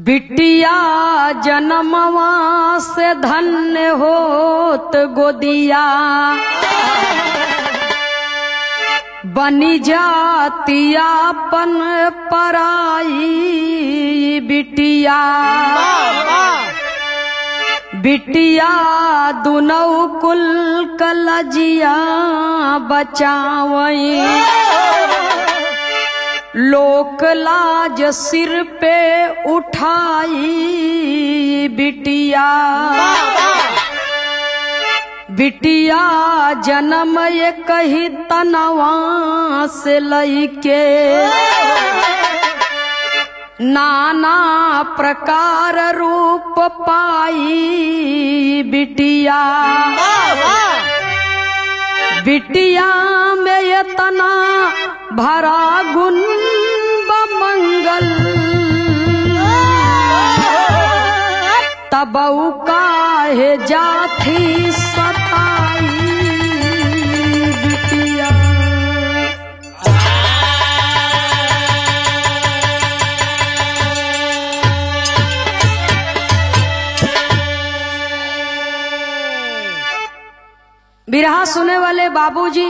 बिटिया जन्मवा से धन्य होत गोदिया, बनी जातियापन पराई बिटिया। बिटिया दुनौ कुल कलजिया बचावई, लोक लाज सिर पे उठाई बिटिया। बिटिया जन्म ये कही तनवा से लईके, नाना प्रकार रूप पाई बिटिया। बिटिया में ये तना भरा गुण बमंगल, तबऊ काहे जाथी सताई बिटिया। बिरहा सुने वाले बाबूजी,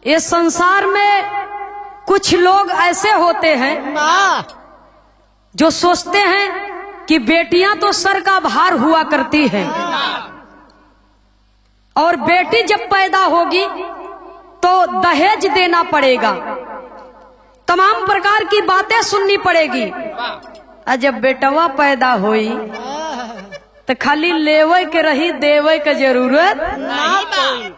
ये संसार में कुछ लोग ऐसे होते हैं जो सोचते हैं कि बेटियां तो सर का भार हुआ करती हैं, और बेटी जब पैदा होगी तो दहेज देना पड़ेगा, तमाम प्रकार की बातें सुननी पड़ेगी। और जब बेटवा पैदा हुई तो खाली लेवे के रही, देवे के जरूरत नहीं।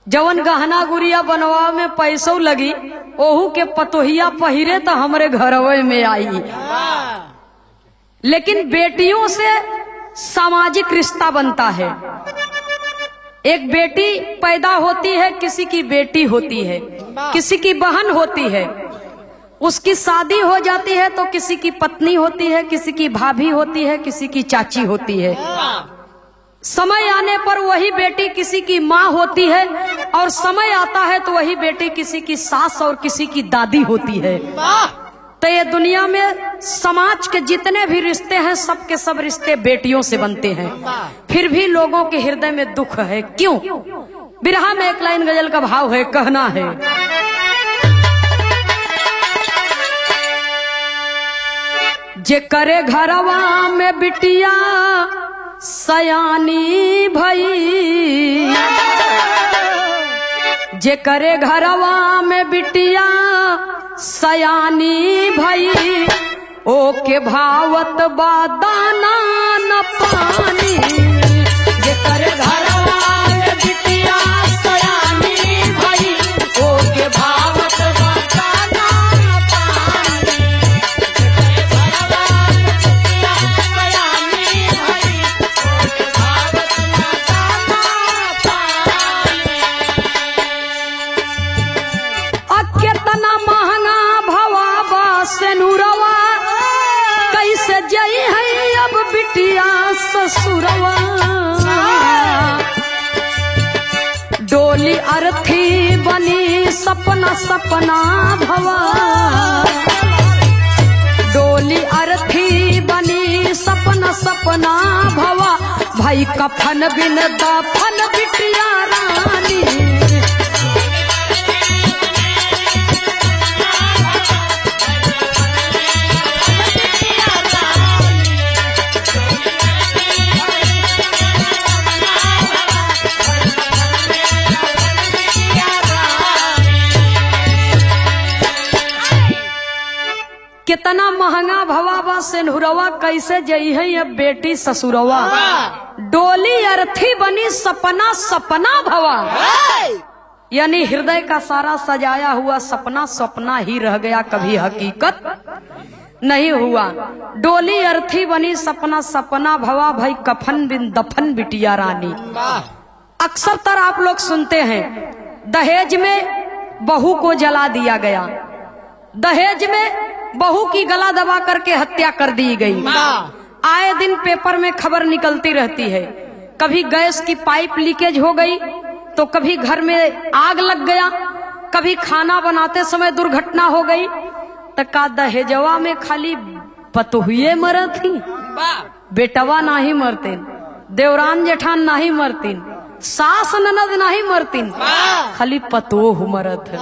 जवन गहना गुड़िया बनवा में पैसों लगी, ओहू के पतोहिया पहिरे तो हमरे घरवे में आई। लेकिन बेटियों से सामाजिक रिश्ता बनता है। एक बेटी पैदा होती है, किसी की बेटी होती है, किसी की बहन होती है, उसकी शादी हो जाती है तो किसी की पत्नी होती है, किसी की भाभी होती है, किसी की चाची होती है। समय आने पर वही बेटी किसी की माँ होती है, और समय आता है तो वही बेटी किसी की सास और किसी की दादी होती है। तो ये दुनिया में समाज के जितने भी रिश्ते हैं, सब के सब रिश्ते बेटियों से बनते हैं। फिर भी लोगों के हृदय में दुख है, क्यों? बिरहा में एक लाइन गजल का भाव है, कहना है, जे करे घरवा में बिटिया सयानी भई, जे करे घरवा में बिटिया सयानी भई, ओ के भावत बादाना न पानी। जे करे घरवा में बिटिया सयानी भई, ओ के भावत बादाना न पानी। जे करे घरवा में बिटिया सयानी भई, ओ के भावत बादाना न पानी। केतना महंगा भवाबा से नूरवा, कैसे जई है अब बिटिया ससुरवा। डोली अर्थी बनी सपना सपना भवा, डोली अर्थी बनी सपना सपना भवा। भाई कफन बिन दफन बिटिया रानी, कितना महंगा भवाबा सेनुरवा, कैसे जई है अब बेटी ससुरवा। डोली अर्थी बनी सपना सपना भवा, यानी हृदय का सारा सजाया हुआ सपना सपना ही रह गया, कभी हकीकत नहीं हुआ। डोली अर्थी बनी सपना सपना भवा, भाई कफन बिन दफन बिटिया रानी। अक्सर तर आप लोग सुनते हैं, दहेज में बहू को जला दिया गया, दहेज में बहू की गला दबा करके हत्या कर दी गई। आए दिन पेपर में खबर निकलती रहती है, कभी गैस की पाइप लीकेज हो गई, तो कभी घर में आग लग गया, कभी खाना बनाते समय दुर्घटना हो गई। तो का दहेजवा में खाली पतोहिए मरत थी, बेटवा नाही मरतीन, देवरान जेठान नाही मरतीन, सास ननद नाही मरतीन, खाली पतोह मरत है।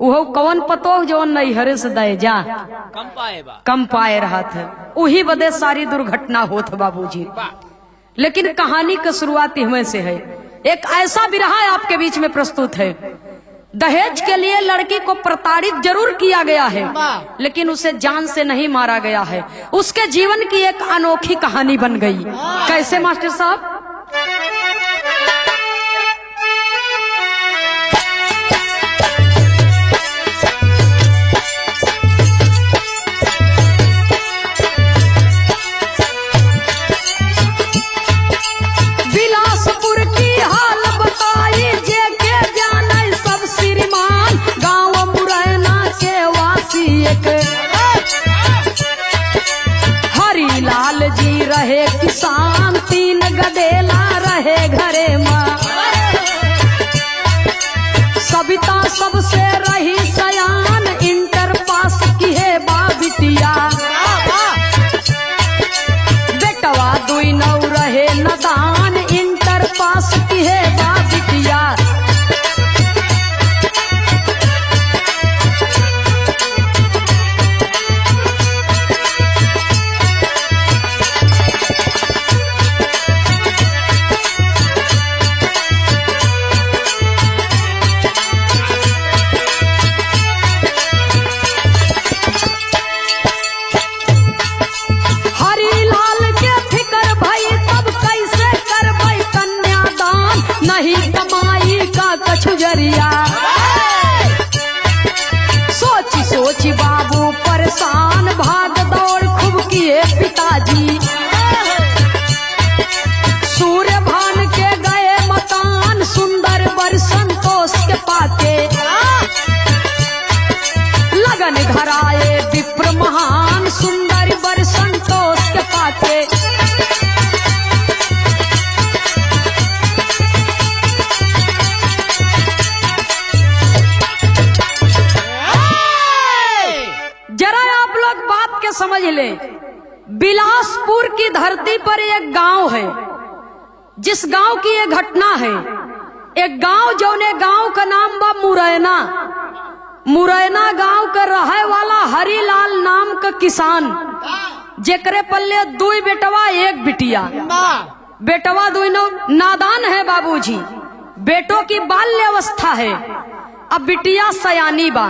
वो कौन पतोह जो नैहरे से दे जा कम पाए रहत है, वही बदे सारी दुर्घटना होत बाबूजी। लेकिन कहानी की शुरुआत हमें से है। एक ऐसा विरहा आपके बीच में प्रस्तुत है। दहेज के लिए लड़की को प्रताड़ित जरूर किया गया है, लेकिन उसे जान से नहीं मारा गया है। उसके जीवन की एक अनोखी कहानी बन गई। कैसे मास्टर साहब? बिलासपुर की हाल बताई जे के जाने सब श्रीमान, गांव मुरैना के वासी एक हरिलाल जी रहे किसान, 3 गदेला रहे घरे माँ, सविता सबसे रही सयान, इंटर पास की है बा बिटिया, बेटवा 2 नौ रहे नदान, इंटर पास की है बा बिटिया। नहीं कमाई का कछुजरिया, सोची सोची बाबू परेशान, भाग दौड़ खूब किए पिताजी, सूर्य भान के गए मकान, सुंदर बर संतोष के पाके, लगन धराए विप्र महान, सुंदर बर संतोष के पाके। समझ ले, बिलासपुर की धरती पर एक गांव है, जिस गांव की ये घटना है। एक गांव जौने गांव का नाम बा मुरैना। मुरैना गांव का रहे वाला हरिलाल नाम का किसान, जेकरे पल्ले 2 बेटवा 1 बिटिया। बेटवा 2 नादान है बाबूजी, बेटों की बाल्य अवस्था है। अब बिटिया सयानी बा।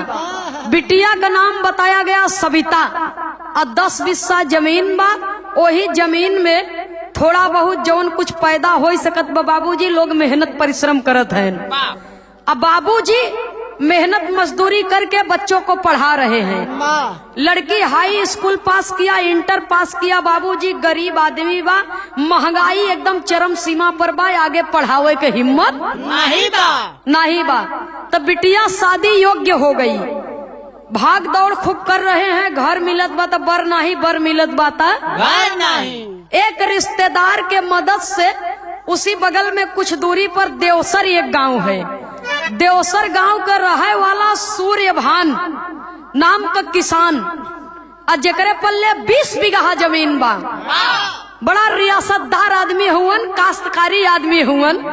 बिटिया का नाम बताया गया सविता। और 10 बिस्सा जमीन बा, वही जमीन में थोड़ा बहुत जौन कुछ पैदा हो सकत बा बाबूजी, लोग मेहनत परिश्रम करत हैं। अब बाबूजी मेहनत मजदूरी करके बच्चों को पढ़ा रहे हैं। लड़की हाई स्कूल पास किया, इंटर पास किया। बाबूजी गरीब आदमी बा, महंगाई एकदम चरम सीमा पर बा, आगे पढ़ावे के हिम्मत नहीं बा। तब बिटिया शादी योग्य हो गई। भाग दौड़ खूब कर रहे हैं, घर मिलत बा तो बर नहीं, बर मिलत बा तो घर नहीं। एक रिश्तेदार के मदद से उसी बगल में कुछ दूरी पर देवसर एक गांव है। देवसर गांव का रहे वाला सूर्यभान नाम का किसान, और जेकरे पल्ले 20 बीघा जमीन बा। बड़ा रियासतदार आदमी हुवन, काश्तकारी आदमी हुवन।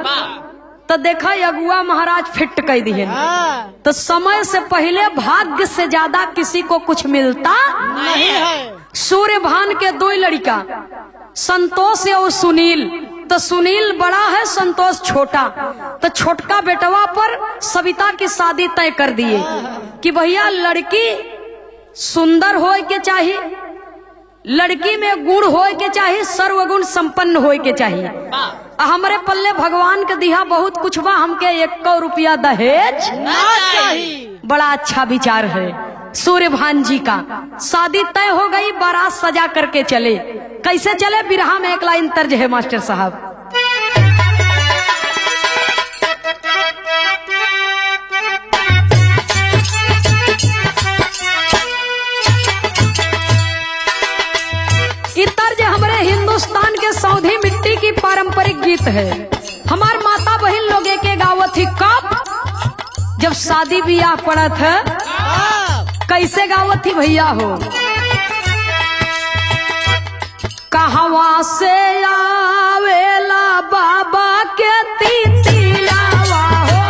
तो देखा अगुआ महाराज फिट कह दिए। तो समय से पहले भाग्य से ज्यादा किसी को कुछ मिलता नहीं है। सूर्यभान के 2 लड़का, संतोष और सुनील। तो सुनील बड़ा है, संतोष छोटा। तो छोटका बेटवा पर सविता की शादी तय कर दिए कि भैया लड़की सुंदर होए के चाहिए, लड़की में गुण होए के चाहिए, सर्वगुण संपन्न होए के चाहिए। हमारे पल्ले भगवान के दिया बहुत कुछ बा, हमके 1 रुपया दहेज ना चाहिए। बड़ा अच्छा विचार है सूर्यभान जी का। शादी तय हो गई, बारात सजा करके चले। कैसे चले? बिरहा में एक लाइन तर्ज है मास्टर साहब। तर्ज हमारे हिंदुस्तान के सौधी मिट्टी की पारंपरिक गीत है। हमार माता बहन लोग के गावत थी। कब? जब शादी ब्याह पड़ा था। कैसे गावत थी भैया हो? कहवा से आवेला बाबा के तितिलावा हो।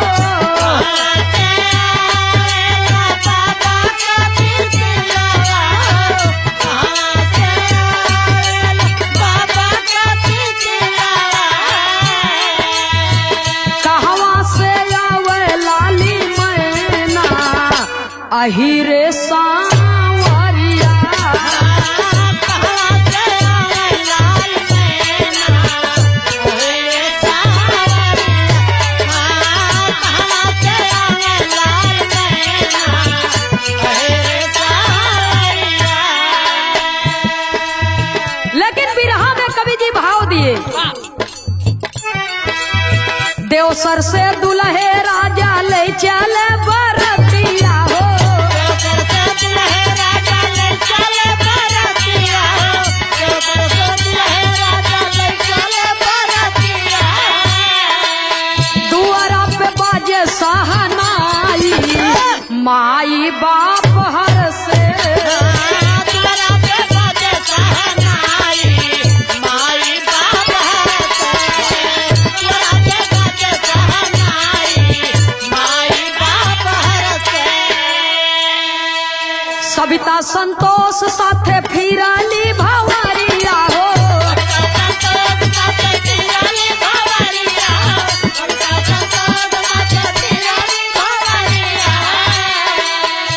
कहवा से आवे लाली मैना अहिरे सांवरिया। लेकिन बिरहा में कवि जी भाव दिए, देवसर से दुल्हे राजा ले चले बरतिया हो। दुआरा पे बाजे सहनाई माई बाप हर से। सविता संतोष साथे फिरली भंवरिया हो।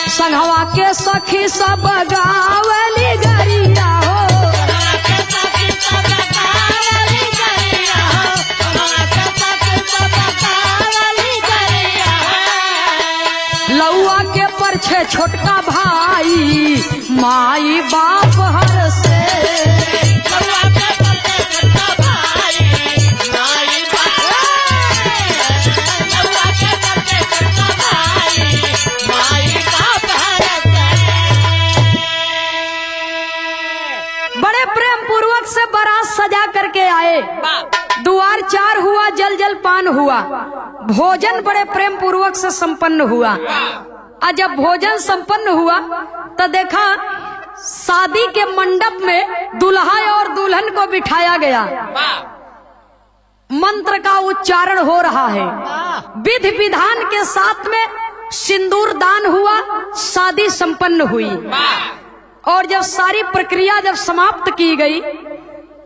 संघवा के सखी सब गावली गरिया हो। लौआ के परछे छोटका भाई माई बाप हर से। बड़े प्रेम पूर्वक से बारात सजा करके आए। दुआर चार हुआ, जल जल पान हुआ, भोजन बड़े प्रेम पूर्वक से संपन्न हुआ। और जब भोजन संपन्न हुआ तो देखा शादी के मंडप में दुल्हा और दुल्हन को बिठाया गया। मंत्र का उच्चारण हो रहा है, विधि विधान के साथ में सिंदूर दान हुआ, शादी संपन्न हुई। और जब सारी प्रक्रिया जब समाप्त की गई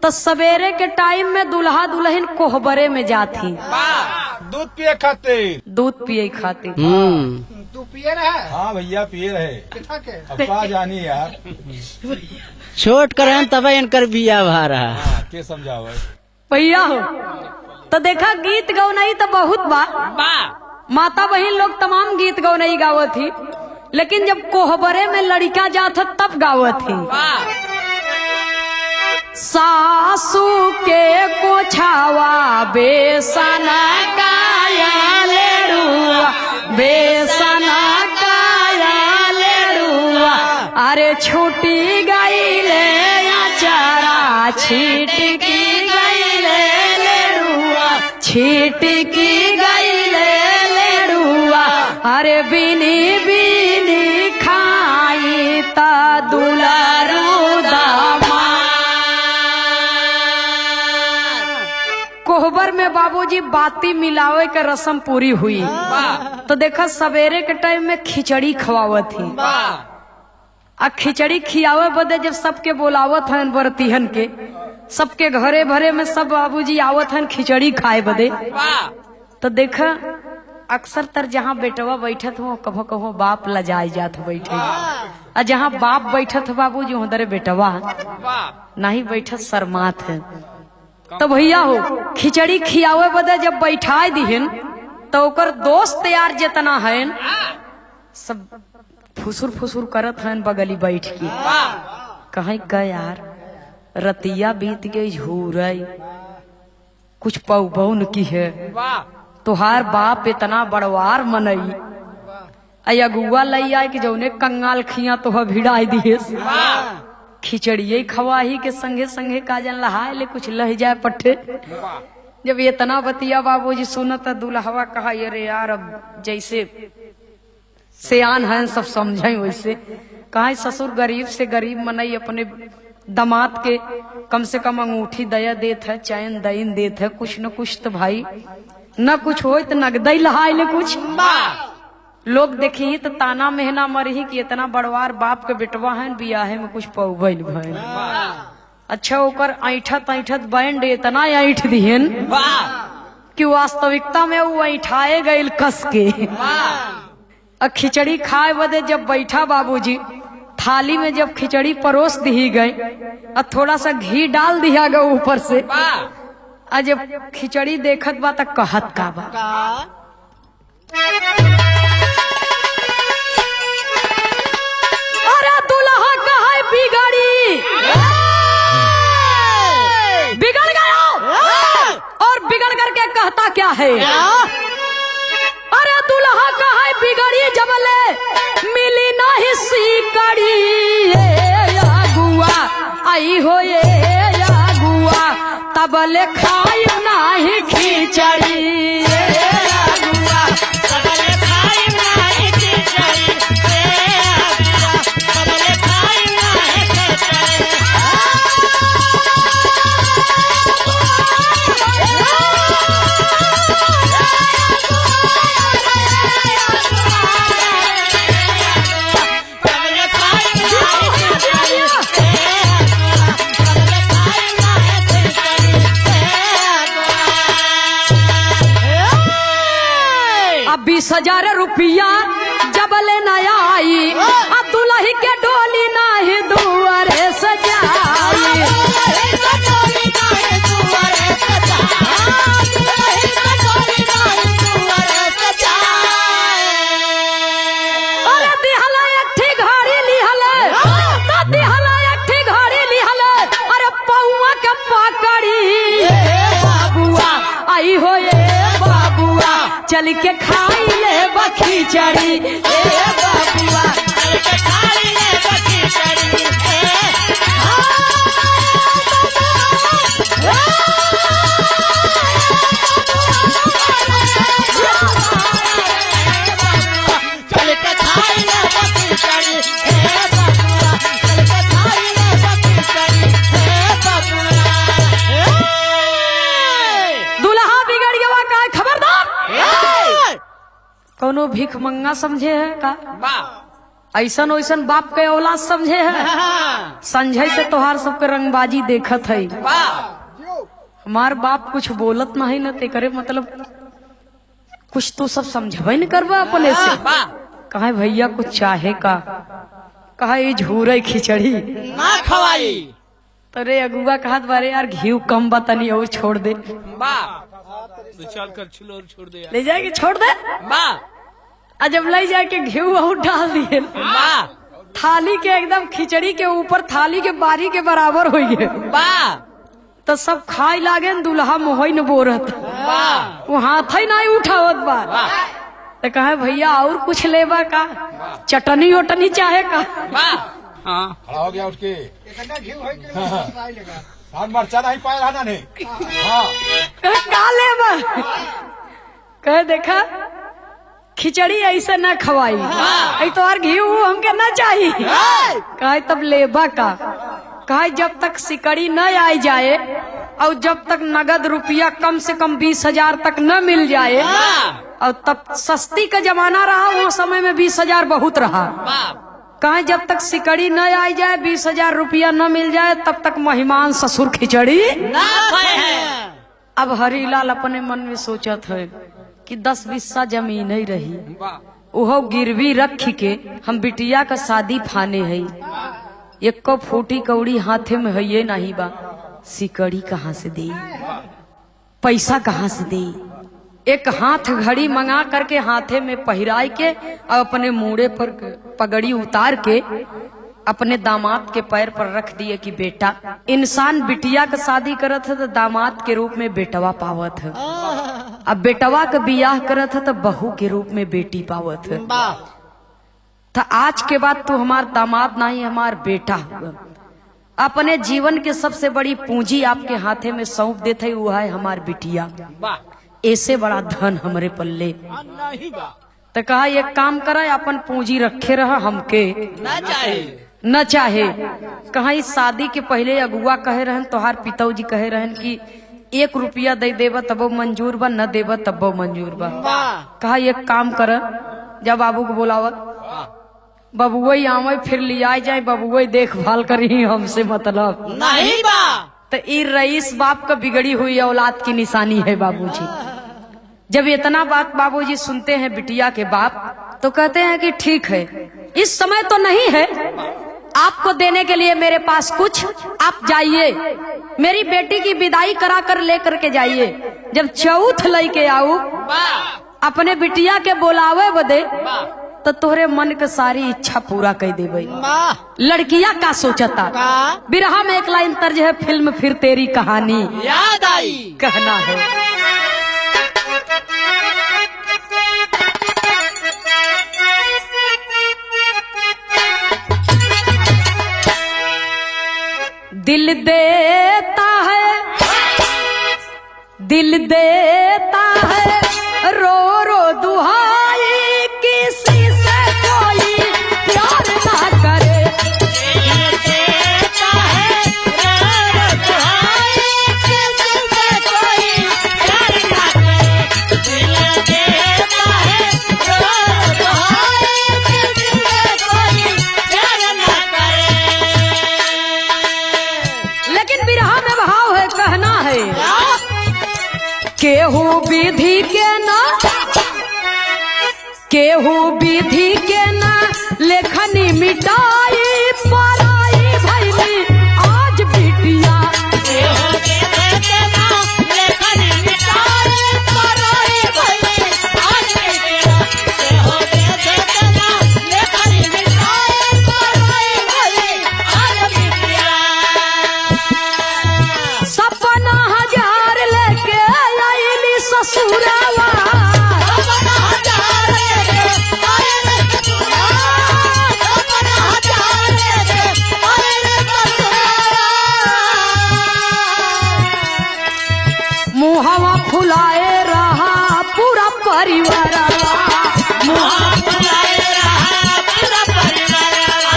तो सवेरे के टाइम में दुल्हा दुल्हन कोहबरे में जाती। दूध पिए खातिर, दूध पिए खातिर। तू पिए रहे? हाँ भैया पिए रहे। अब कहा जानी यार, छोट करें तब इनकर बिया भा रहा। के समझाओ भैया हो तो देखा गीत गौनई तो बहुत बा, माता बहन लोग तमाम गीत गौनई गावत थी, लेकिन जब कोहबरे में लड़का जात तब गावत थी। सासू के कोछावा बेसन काया लेरुआ, बेसन काया लेरुआ, अरे छूटी गई ले अचारा छीटकी गई ले लेरुआ, छीटकी गई ले लेरुआ, अरे बिनी बिनी खाई ता दुलारू दामा। कोहबर में बाबूजी बाती मिलावे के रस्म पूरी हुई तो देखा सवेरे के टाइम में खिचड़ी खवावत थी। आ खिचड़ी खियावे बदे जब सबके बोलावत हन बरतिहन के, सबके घरे भरे में सब बाबूजी आवत हन खिचड़ी खाए बदे। तो देखा अक्सर तर जहाँ बेटवा बैठत हो कभो कभो बाप लजाई जात बैठे, और जहाँ बाप बैठत बाबूजी उधर बेटवा नहीं बैठत शर्मात है। तो भैया हो खिचड़ी खियावे बदे जब बैठाए दिहन तो ओकर दोस्त यार जितना है सब फुसुर फुसुर करत हैं बगली बैठ के। कहीं का यार रतिया बीत गई झूरई कुछ पौबौन की है, तुहार बाप इतना बड़वार मनई अगुआ लई आए कि जौने कंगाल खिया तो भिड़ाई दिए खिचड़िए खवाही के संगे संगे काजन लहाए ले कुछ लह जाए पट्टे। जब इतना बतिया बाबूजी सुनत दुल्हवा कहा अरे यार अब जैसे सियान है सब समझे वैसे। कहा ससुर गरीब से गरीब मनई अपने दामाद के कम से कम अंगूठी दया देत है, चैन दईन देत है, कुछ न कुछ तो भाई न कुछ हो तो नगदई लहाय ले कुछ। लोग देखी तो ताना मेहना मरही कि इतना बड़वार बाप के बेटवा है, बियाहे में कुछ पौभइल भइल। अच्छा ओकर ऐठत ऐठत बैंड इतना ऐठ दिहन कि वास्तविकता में वो ऐठाए गईल कस के। खिचड़ी खाए बदे जब बैठा बाबूजी, थाली में जब खिचड़ी परोस दी गई और थोड़ा सा घी डाल दिया गया ऊपर से, और जब खिचड़ी देखत बा तक कहत का बा, अरे दुल्हा कहाँ बिगड़ी, बिगड़ गया। और बिगड़ करके कहता क्या है, अरे दुल्हा कहाँ बिगड़ी जबले मिली नहीं सीकड़ी, गुआ आई हो ये गुआ तबले खाई नहीं खिचड़ी, गुआ तबले खाई नहीं खिचड़ी, तबले खाई नहीं खिचड़ी। अब 20,000 रुपया जबले नया आई, अब दुल्ही के डोली नाही दुआरे सजाई, अरे दिहला एक ठी घड़ी लिहले, तो दिहला एक ठी घड़ी लिहले, अरे पौआ के पकड़ी, बाबुआ आई हो ये बाबुआ चल के खाई ले बखिचड़ी, बाबुआ चल के खाई ले बखिचड़ी। दुल्हा बिगड़ गया का खबरदार, कोनो भीख मंगा समझे है का, ऐसन वैसन बाप के औलाद समझे है, संजय से तोहार सबके रंगबाजी देखत है। हमार बाप कुछ बोलत नहीं न ते करे मतलब कुछ तो सब समझबे न करवा अपने से। कहे भैया कुछ चाहे का, कहा ये झूरे खिचड़ी ना खवाई, तरे अगुआ कहत बारे यार घी कम बतनी और छोड़ दे, छोड़ दे ले जाके छोड़ दे, जब ले जाके घी और डाल दिए, थाली के एकदम खिचड़ी के ऊपर थाली के बारी के बराबर हो गए, तो सब खाई लागे। दुल्हा मोहई न बोरत, वो हाथ ही नहीं उठावत बा, तो कहे भैया और कुछ लेबा का, चटनी वटनी चाहे का, खड़ा हो गया उसके मरचा नहीं पाए रहना नहीं। का लेबा, कहे देखा खिचड़ी ऐसे न खवाई, ऐ तो और घी हमके न चाहिए, कहे तब लेबा का, कहे जब तक सिकड़ी न आई जाए और जब तक नगद रुपया कम से कम 20,000 तक न मिल जाए, और तब सस्ती का जमाना रहा, वो समय में 20,000 बहुत रहा, कहे जब तक सिकड़ी न आई जाए 20,000 रुपया न मिल जाए तब तक मेहमान ससुर खिचड़ी ना खाए हैं। अब हरीलाल अपने मन में सोचत है कि 10 बिस्सा जमीन ही रही, ओहो गिरवी रख के हम बिटिया का शादी फाने है, एक फूटी कौड़ी हाथे में है ये नहीं बा, सिकड़ी कहाँ से दे, पैसा कहाँ से दे, एक हाथ घड़ी मंगा करके हाथे में पहराई के और अपने मूड़े पर पगड़ी उतार के अपने दामाद के पैर पर रख दिए कि बेटा, इंसान बिटिया का शादी करत है तो दामाद के रूप में बेटवा पावत है, अब बेटवा का बियाह करत है तो बहू के रूप में बेटी पावत है, तो आज के बाद तू हमार दामाद नहीं हमार बेटा हुआ, अपने जीवन के सबसे बड़ी पूंजी आपके हाथे में सौंप देते, वो है हमार बिटिया, ऐसे बड़ा धन हमारे पल्ले, तो कहा एक काम करे अपन पूंजी रखे रहा, हमके ना चाहिए न चाहे। कहीं शादी के पहले अगुआ कहे रहन, तोहार पिताजी कहे रहन कि 1 रुपया दे देबा तबो मंजूर बा, न देबा तबो मंजूर बा। कहा एक काम कर, जब बाबू को बुलावत बबुआ आवे फिर लिया जाए, बबुआ देखभाल करी, हमसे मतलब नहीं बा। तो ये रईस बाप का बिगड़ी हुई औलाद की निशानी है बाबूजी। जब इतना बात बाबूजी सुनते हैं बिटिया के बाप तो कहते हैं कि ठीक है, इस समय तो नहीं है आपको देने के लिए मेरे पास कुछ, आप जाइए मेरी बेटी की विदाई करा कर लेकर के जाइए। जब चौथ लेके आऊ अपने बिटिया के बोलावे बदे तो तोहरे मन के सारी इच्छा पूरा कर देबे। लड़कियां का सोचता, बिरहा में एक लाइन तर्ज है फिल्म फिर तेरी कहानी याद आई, कहना है दिल देता है, दिल देता है रो रो दुहाई, किसी से कोई प्यार ना करे। दिल देता है रो रो दुहाई, किसी से कोई प्यार ना करे। दिल देता है रो रो दुहाई, किसी से कोई प्यार ना करे। लेकिन बिरहा में भाव है, कहना है केहू विधि के ना, केहू विधि के ना लेखनी मिटाई, पराई भैली आज बिटिया। केहू विधि के ना लेखनी मिटाई, पराई भैली आज बिटिया। केहू विधि के ना लेखनी मिटाई, पराई भैली आज बिटिया। सपना 1000 लेके आईली ससुरावा, सपना 1000 लेके आईली ससुरावा, सपना 1000 लेके आईली ससुरावा। मुहवा फुलाए रहा पूरा परिवारवा, मुहा फुलाए रहा पूरा परिवारवा,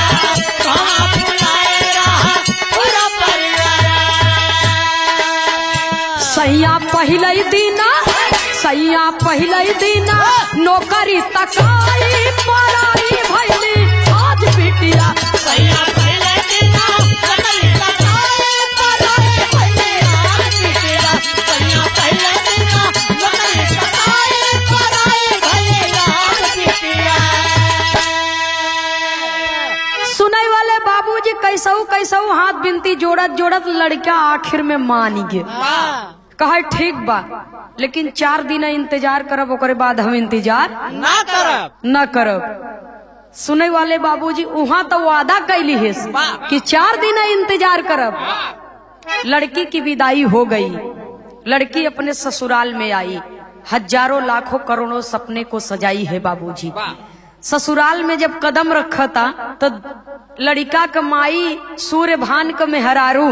मुहा फुलाए रहा पूरा परिवारवा। सैया पहले दीना, सैया पहले दीना नौकरी तकाई, पराई भैली आज बिटिया। सैया पहले दिना नौकरी तकाई, पराई भैली आज बिटिया। सैया पहले दिना नौकरी तकाई, पराई भैली आज बिटिया। सुनने वाले बाबूजी कैसऊ कैसऊ हाथ बिनती जोड़त जोड़त लड़का आखिर में मान गए। कहा ठीक बा, लेकिन 4 दिन इंतजार करब, ओकरे बाद हम इंतजार ना करब, न करब। सुने वाले बाबूजी वहां तो वादा कैली है कि 4 दिन इंतजार करब। लड़की की विदाई हो गई, लड़की अपने ससुराल में आई, हजारों लाखों करोड़ों सपने को सजाई है बाबूजी। ससुराल में जब कदम रखा था तो लड़का का माई सूर्यभान का मेहरारू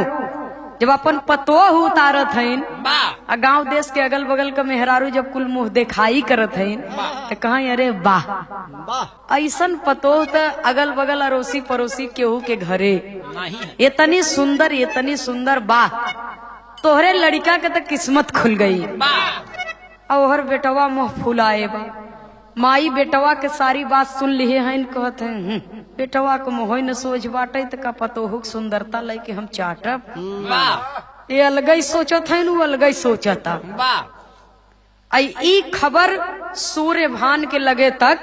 जब अपन पतोह उतारत हईन, गांव देश के अगल बगल का मेहरारू जब कुल मुंह दिखाई करत हईन तो कहीं अरे वाह, ऐसन पतोह तो अगल बगल अड़ोसी पड़ोसी केहू के घरे इतनी सुंदर वाह, तोहरे लड़का के तो किस्मत खुल गई। और बेटवा मुँह फुलाए बा, माई बेटवा के सारी बात सुन लिए हैं, कहते हैं बेटवा को मोह न सोच बाटे तो का पतोहू सुंदरता लेके हम चाटब। ये अलगई सोचत है, वो अलगई सोचता। ई खबर सूर्यभान के लगे तक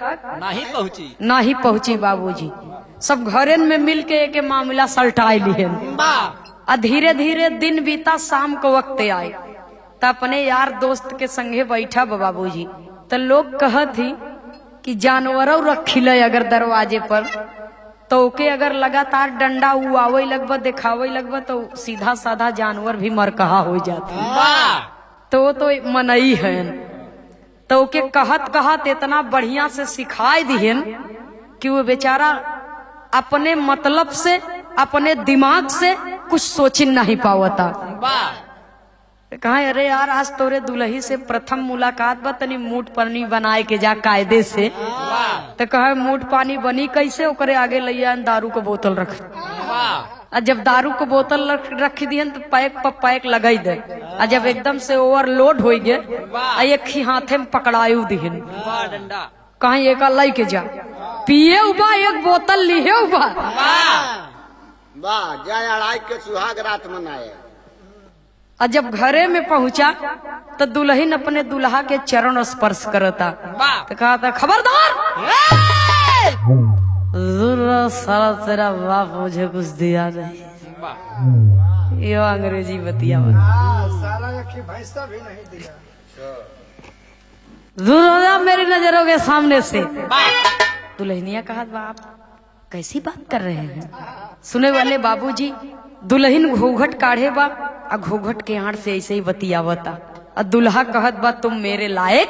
नहीं पहुंची बाबूजी। सब घरे में मिल के एक मामला सलटाई लिए। धीरे धीरे दिन बीता, शाम को वक्त आए तो अपने यार दोस्त के संगे बैठा बाबूजी, तो लोग कहत ही कि जानवरों रखिले अगर दरवाजे पर तो ओके अगर लगातार डंडा उआवे लगबा, दिखावे लगबा तो सीधा साधा जानवर भी मरकहा हो जाता। तो मनई है, तो ओके कहत कहत इतना बढ़िया से सिखाई दिहन कि वो बेचारा अपने मतलब से, अपने दिमाग से कुछ सोच नहीं पावता। तो कहा अरे यार आज तोरे दुल्ही से प्रथम मुलाकात बा, तनी मूठ पानी बनाए के जा कायदे से। तो कहा मूठ पानी बनी कैसे? ओकरे आगे लैया दारू को बोतल रख, और जब दारू को बोतल रख दियन तो पैक पर पैक लगाई दे, और जब एकदम से ओवरलोड हो गए एक ही हाथे में पकड़ायु दिहन। कहीं एक लाई के जा पिए उबा एक बोतल लिए उबा। वाह, जय अड़ाई के सुहाग रात मनाए। और जब घरे में पहुंचा तो दुल्हन अपने दुल्हा के चरण स्पर्श करता। तो कहा था खबरदार, सारा तेरा बाप मुझे कुछ दिया नहीं। यो अंग्रेजी बतिया साला की भैंसा भी नहीं दिया। दूर हो जा मेरी नजरों के सामने से। दुल्हनिया कहा बाप कैसी बात कर रहे हैं? सुने वाले बाबूजी दुल्हन घूंघट काढ़े बा, और घूंघट के आड़ से ऐसे ही बतियावता, और दुल्हा कहत बा तुम मेरे लायक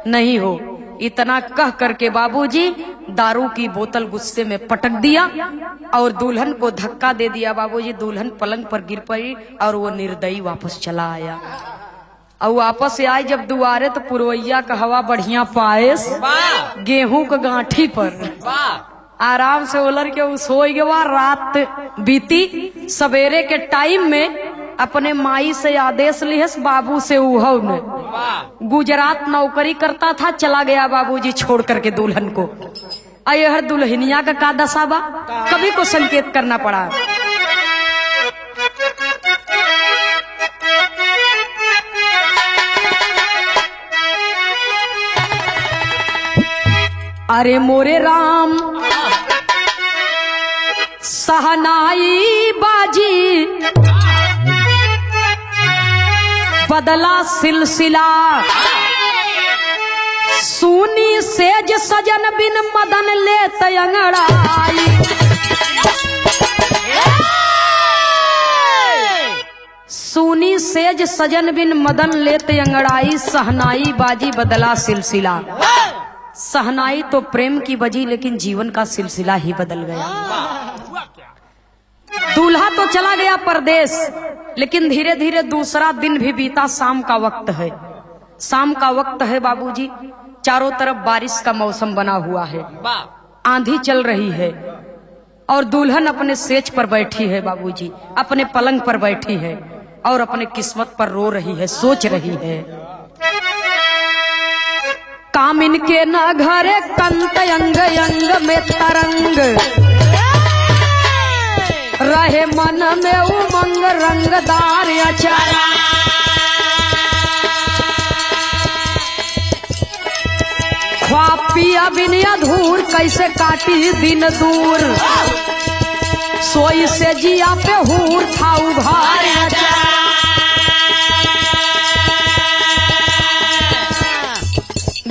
नहीं हो। इतना कह करके बाबूजी दारू की बोतल गुस्से में पटक दिया और दुल्हन को धक्का दे दिया। बाबूजी दुल्हन पलंग पर गिर पड़ी और वो निर्दयी वापस चला आया। और वापस से आई जब दुआरे तो पुरवैया का हवा बढ़िया पायस गेहूं का गांठी पर आराम से ओलर के उस हो गया। रात बीती, सवेरे के टाइम में अपने माई से आदेश लिहस बाबू से उहव ने गुजरात नौकरी करता था, चला गया बाबूजी छोड़ करके दुल्हन को। यह दुल्हनिया का दशा बा, कभी को संकेत करना पड़ा। अरे मोरे राम सहनाई बाजी बदला सिलसिला, सुनी सेज सजन बिन मदन ले तयंगड़ाई। सुनी सेज सजन बिन मदन ले तयंगड़ाई, सहनाई बाजी बदला सिलसिला। सहनाई तो प्रेम की बजी, लेकिन जीवन का सिलसिला ही बदल गया। दूल्हा तो चला गया परदेश, लेकिन धीरे धीरे दूसरा दिन भी बीता। शाम का वक्त है, शाम का वक्त है बाबूजी। चारों तरफ बारिश का मौसम बना हुआ है, आंधी चल रही है और दुल्हन अपने सेज पर बैठी है बाबूजी, अपने पलंग पर बैठी है और अपने किस्मत पर रो रही है, सोच रही है। कामिन के न घरे कंत अंग अंग में तरंग, रहे मन में उमंग रंगदार अचारा। ख्वाब पिया बिन अधूर, कैसे काटी दिन दूर, सोई से जिया पे हूर था उभार अचारा।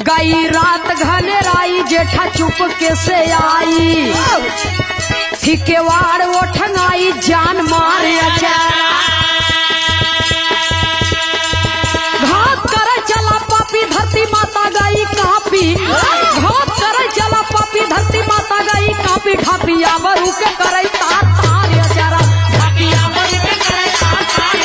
गई रात घनेराई, जेठा चुप के से आई, ठिकेवाड़ वो ठंगाई जान मारे अचारा। घात कर चला पापी धरती माता गई कापी, घात कर चला पापी धरती माता गई कापी। ढापिया बरू के करई तार तार अचारा, ढापिया बरू के करई तार तार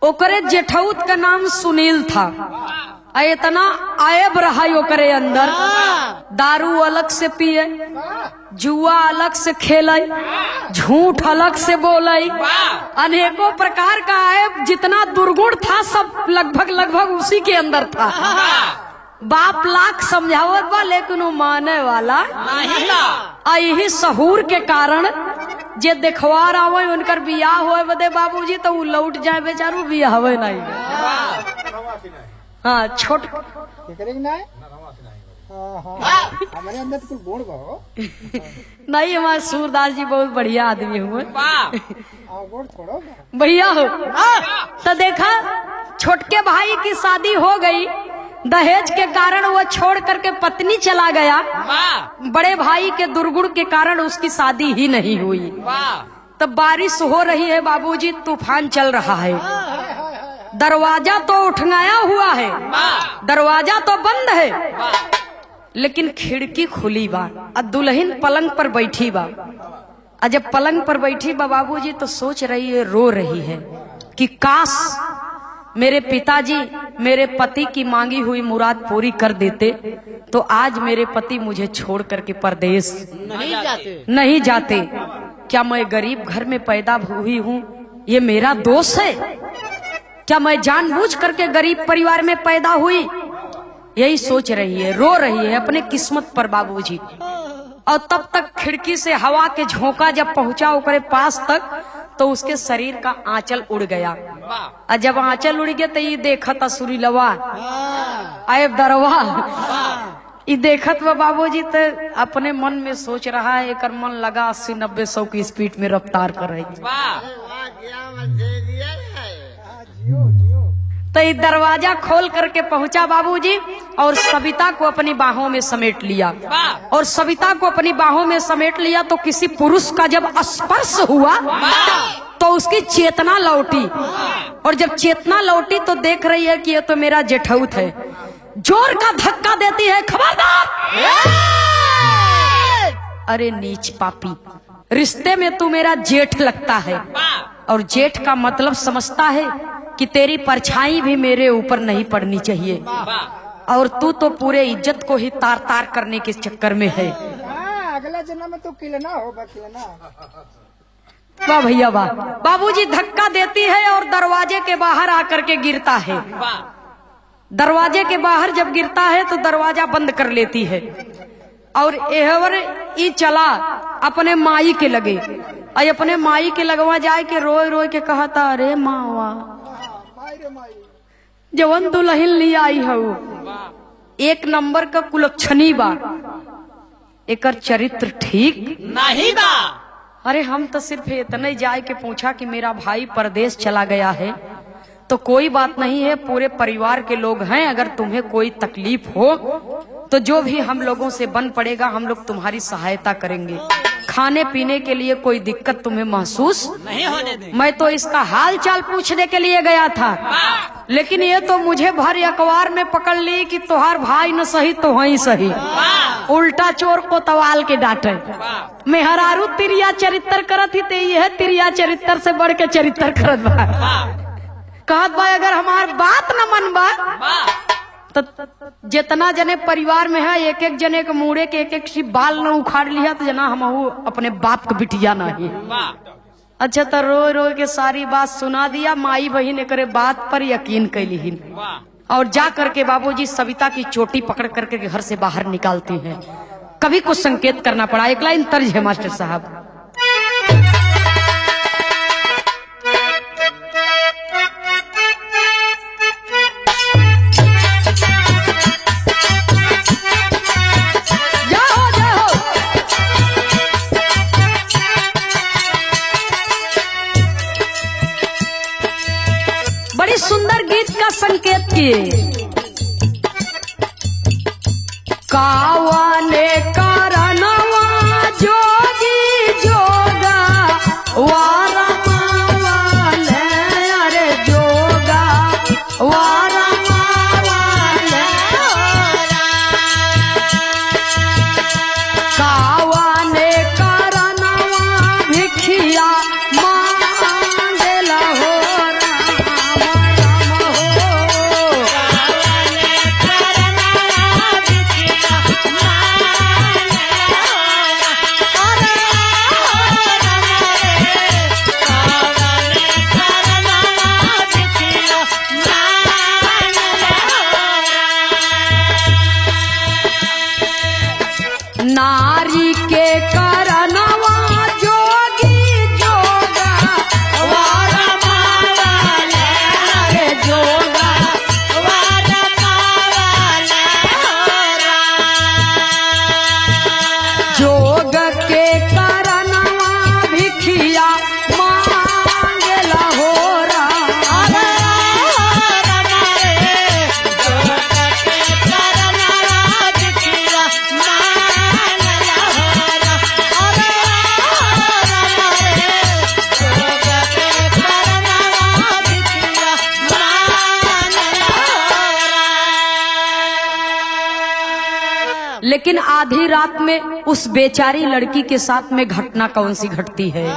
ओकरे जेठौत का नाम सुनील था। इतना आयब रहा ओकरे अंदर, दारू अलग से पिए, जुआ अलग से खेले, झूठ अलग से बोले, अनेकों प्रकार का आयब जितना दुर्गुण था सब लगभग उसी के अंदर था। बाप लाख समझावत बा लेकिन वो माने वाला यही सहूर के कारण जे देखवार आवे उनकर बियाह होए बदे बाबूजी तो वो लौट जाए बेचारू, बियाह होए नहीं। हाँ छोट हमारे अंदर तो बोल गो नहीं, हमारे सूरदास जी बहुत बढ़िया आदमी हुए छोड़ो भैया हो। तो देखा छोटके भाई की शादी हो गई, दहेज के कारण वो छोड़ करके पत्नी चला गया, बड़े भाई के दुर्गुण के कारण उसकी शादी ही नहीं हुई। तब बारिश हो रही है बाबूजी, तूफान चल रहा है। दरवाजा तो उठंगाया हुआ है, दरवाजा तो बंद है, लेकिन खिड़की खुली बा। दुल्हन पलंग पर बैठी बा। जब पलंग पर बैठी बा बाबूजी तो सोच रही है, रो रही है कि काश मेरे पिताजी मेरे पति की मांगी हुई मुराद पूरी कर देते तो आज मेरे पति मुझे छोड़ करके परदेश नहीं जाते। क्या मैं गरीब घर में पैदा हुई हूँ, ये मेरा दोष है? क्या मैं जानबूझ करके गरीब परिवार में पैदा हुई? यही सोच रही है, रो रही है अपने किस्मत पर बाबूजी। और तब तक खिड़की से हवा के झोंका जब पहुंचा ओकरे पास तक तो उसके शरीर का आंचल उड़ गया। और जब आंचल उड़ गया तो ये देखा था सुरीलवा आयब दरवा, ये देखत बा बाबूजी तो अपने मन में सोच रहा है, एक मन लगा 80-90-100 की स्पीड में रफ्तार कर रही। तो ये दरवाजा खोल करके पहुंचा बाबूजी और सविता को अपनी बाहों में समेट लिया। और सविता को अपनी बाहों में समेट लिया तो किसी पुरुष का जब स्पर्श हुआ तो उसकी चेतना लौटी। और जब चेतना लौटी तो देख रही है कि ये तो मेरा जेठौत है। जोर का धक्का देती है, खबरदार! अरे नीच पापी, रिश्ते में तू मेरा जेठ लगता है और जेठ का मतलब समझता है कि तेरी परछाई भी मेरे ऊपर नहीं पड़नी चाहिए। और तू तो पूरे इज्जत को ही तार तार करने के चक्कर में है। अगला जन्म में तो किलना होगा, किलना। वाह भैया वाह। बाबूजी धक्का देती है और दरवाजे के बाहर आकर के गिरता है। दरवाजे के बाहर जब गिरता है तो दरवाजा बंद कर लेती है और एहवर ई चला अपने माई के लगे। और अपने माई के लगवा जाए के रोए रोए के कहा था, अरे मावा जवन दुल्हन ली आई हूँ, एक नंबर का कुलक्षणी बा, एकर चरित्र ठीक नहीं बा। अरे हम तो सिर्फ इतना ही जाए के पूछा कि मेरा भाई परदेश चला गया है तो कोई बात नहीं है, पूरे परिवार के लोग हैं, अगर तुम्हें कोई तकलीफ हो तो जो भी हम लोगों से बन पड़ेगा हम लोग तुम्हारी सहायता करेंगे। खाने पीने के लिए कोई दिक्कत तुम्हें महसूस नहीं होने दे। मैं तो इसका हाल चाल पूछने के लिए गया था, लेकिन ये तो मुझे भर अखबार में पकड़ ली कि तुहार भाई न सही तो वही सही, उल्टा चोर को तवाल के डांटे। मेहरारू तिरिया चरित्र करत ही ते यह तिरिया चरित्र से बढ़ के चरित्र करत बा। कहत बा अगर हमार बात न मनबा तो जितना जने परिवार में है एक एक जने के मुड़े के एक एक सी बाल न उखाड़ लिया तो जना हम अपने बाप के बिटिया नहीं। अच्छा तो रो रो के सारी बात सुना दिया। माई बहन करे बात पर यकीन कैली और जा करके बाबूजी सविता की चोटी पकड़ करके घर से बाहर निकालती हैं। कभी कुछ संकेत करना पड़ा। एक लाइन तर्ज है मास्टर साहब। बड़ी सुंदर गीत का संकेत किए। कावाने कारणवा जोगी जोगा वारा मावाले, अरे जोगा वारा मावाले, कावाने कारणवा भिखिया मांगेला हो नारी के करनवा जोगी जोगा वारा मावाले, अरे जोगा वारा मावाले, जोग के करनवा भिखिया मांगेला हो लेकिन आधी रात में उस बेचारी लड़की के साथ में घटना कौन सी घटती है?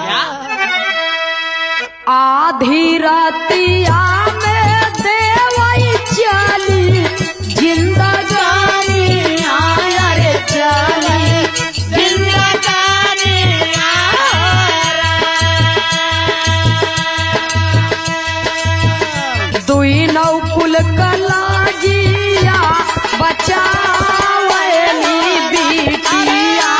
आधी रातिया में देवई चली जिंदगानी आया रे चली जिंदगानी दुई नौकुल कलाजिया बचावली बिटिया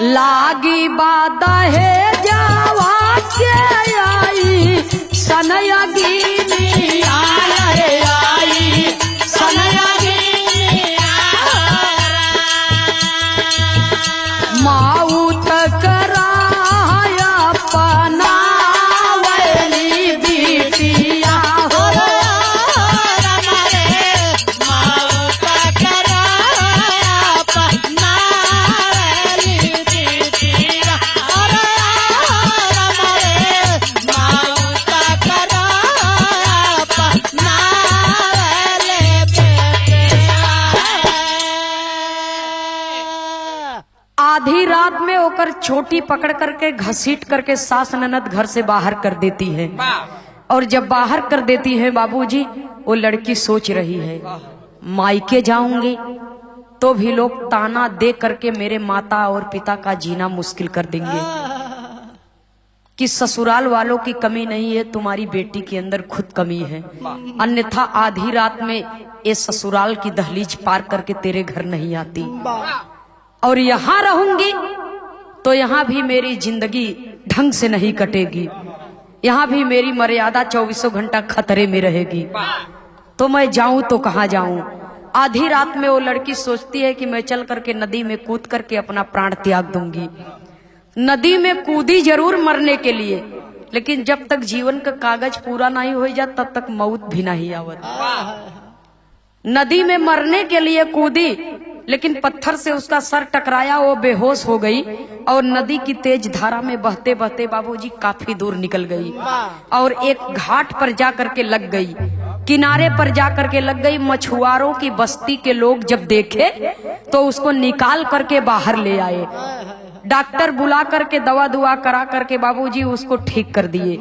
लागी बात है जावा के आई सनयगिनी आया रे आई सनयगिनी माऊत कराया पनावली बिटिया हो आधी रात में होकर छोटी पकड़ करके घसीट करके सास ननद घर से बाहर कर देती है। और जब बाहर कर देती है बाबूजी, वो लड़की सोच रही है मायके जाऊंगी तो भी लोग ताना दे करके मेरे माता और पिता का जीना मुश्किल कर देंगे कि ससुराल वालों की कमी नहीं है, तुम्हारी बेटी के अंदर खुद कमी है, अन्यथा आधी रात में ये ससुराल की दहलीज पार करके तेरे घर नहीं आती। और यहाँ रहूंगी तो यहाँ भी मेरी जिंदगी ढंग से नहीं कटेगी, यहाँ भी मेरी मर्यादा 24 घंटा खतरे में रहेगी, तो मैं जाऊं तो कहाँ जाऊं। आधी रात में वो लड़की सोचती है कि मैं चल करके नदी में कूद करके अपना प्राण त्याग दूंगी। नदी में कूदी जरूर मरने के लिए, लेकिन जब तक जीवन का कागज पूरा नहीं हो जाता तब तक मौत भी नहीं आवत। नदी में मरने के लिए कूदी, लेकिन पत्थर से उसका सर टकराया, वो बेहोश हो गई और नदी की तेज धारा में बहते बहते बाबूजी काफी दूर निकल गई और एक घाट पर जा करके लग गई, किनारे पर जा करके लग गई। मछुआरों की बस्ती के लोग जब देखे तो उसको निकाल करके बाहर ले आए, डॉक्टर बुला करके दवा दुआ करा करके बाबूजी उसको ठीक कर दिए।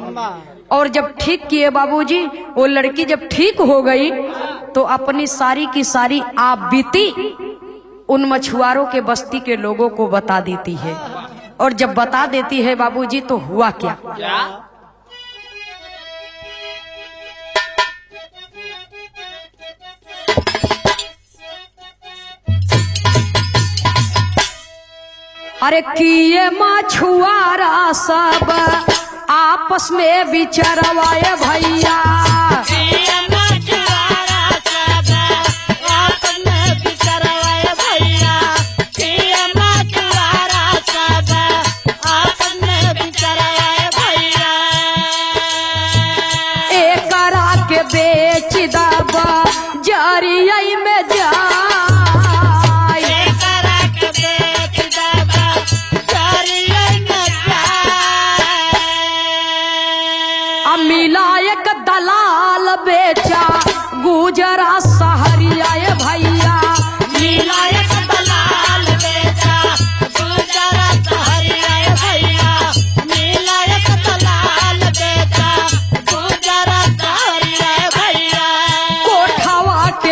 और जब ठीक किए बाबूजी, वो लड़की जब ठीक हो गई तो अपनी सारी की सारी आप बीती उन मछुआरों के बस्ती के लोगों को बता देती है। और जब बता देती है बाबूजी तो हुआ क्या? अरे किए मछुआरा सब आपस में विचरवाए भैया, बेच दबा जरिया में जाए, बेच दबा जरिया में जाए। मिला एक दलाल बेचा गुजरा सहरिया भैया, मिला एक दलाल बेचा गुजरा सहरिया भैया, मिला एक दलाल बेचा गुजरा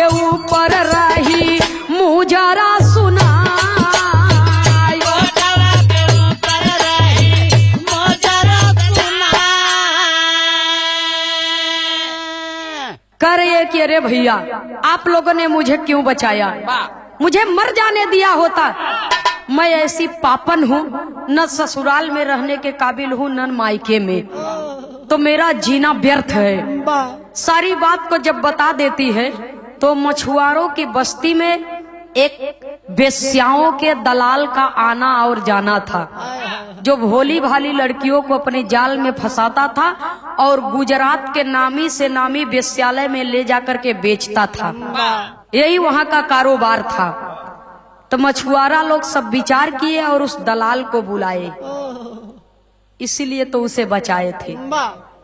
ऊपर रही मुजरा सुनाई, कोठवा के ऊपर रही मुजरा सुनाई। करे कि अरे भैया आप लोगों ने मुझे क्यों बचाया, मुझे मर जाने दिया होता। मैं ऐसी पापन हूँ, न ससुराल में रहने के काबिल हूँ न मायके में, तो मेरा जीना व्यर्थ है। सारी बात को जब बता देती है तो मछुआरों की बस्ती में एक बेश्याओं के दलाल का आना और जाना था, जो भोली भाली लड़कियों को अपने जाल में फंसाता था और गुजरात के नामी से नामी वेश्यालय में ले जाकर के बेचता था। यही वहां का कारोबार था। तो मछुआरा लोग सब विचार किए और उस दलाल को बुलाए, इसीलिए तो उसे बचाए थे,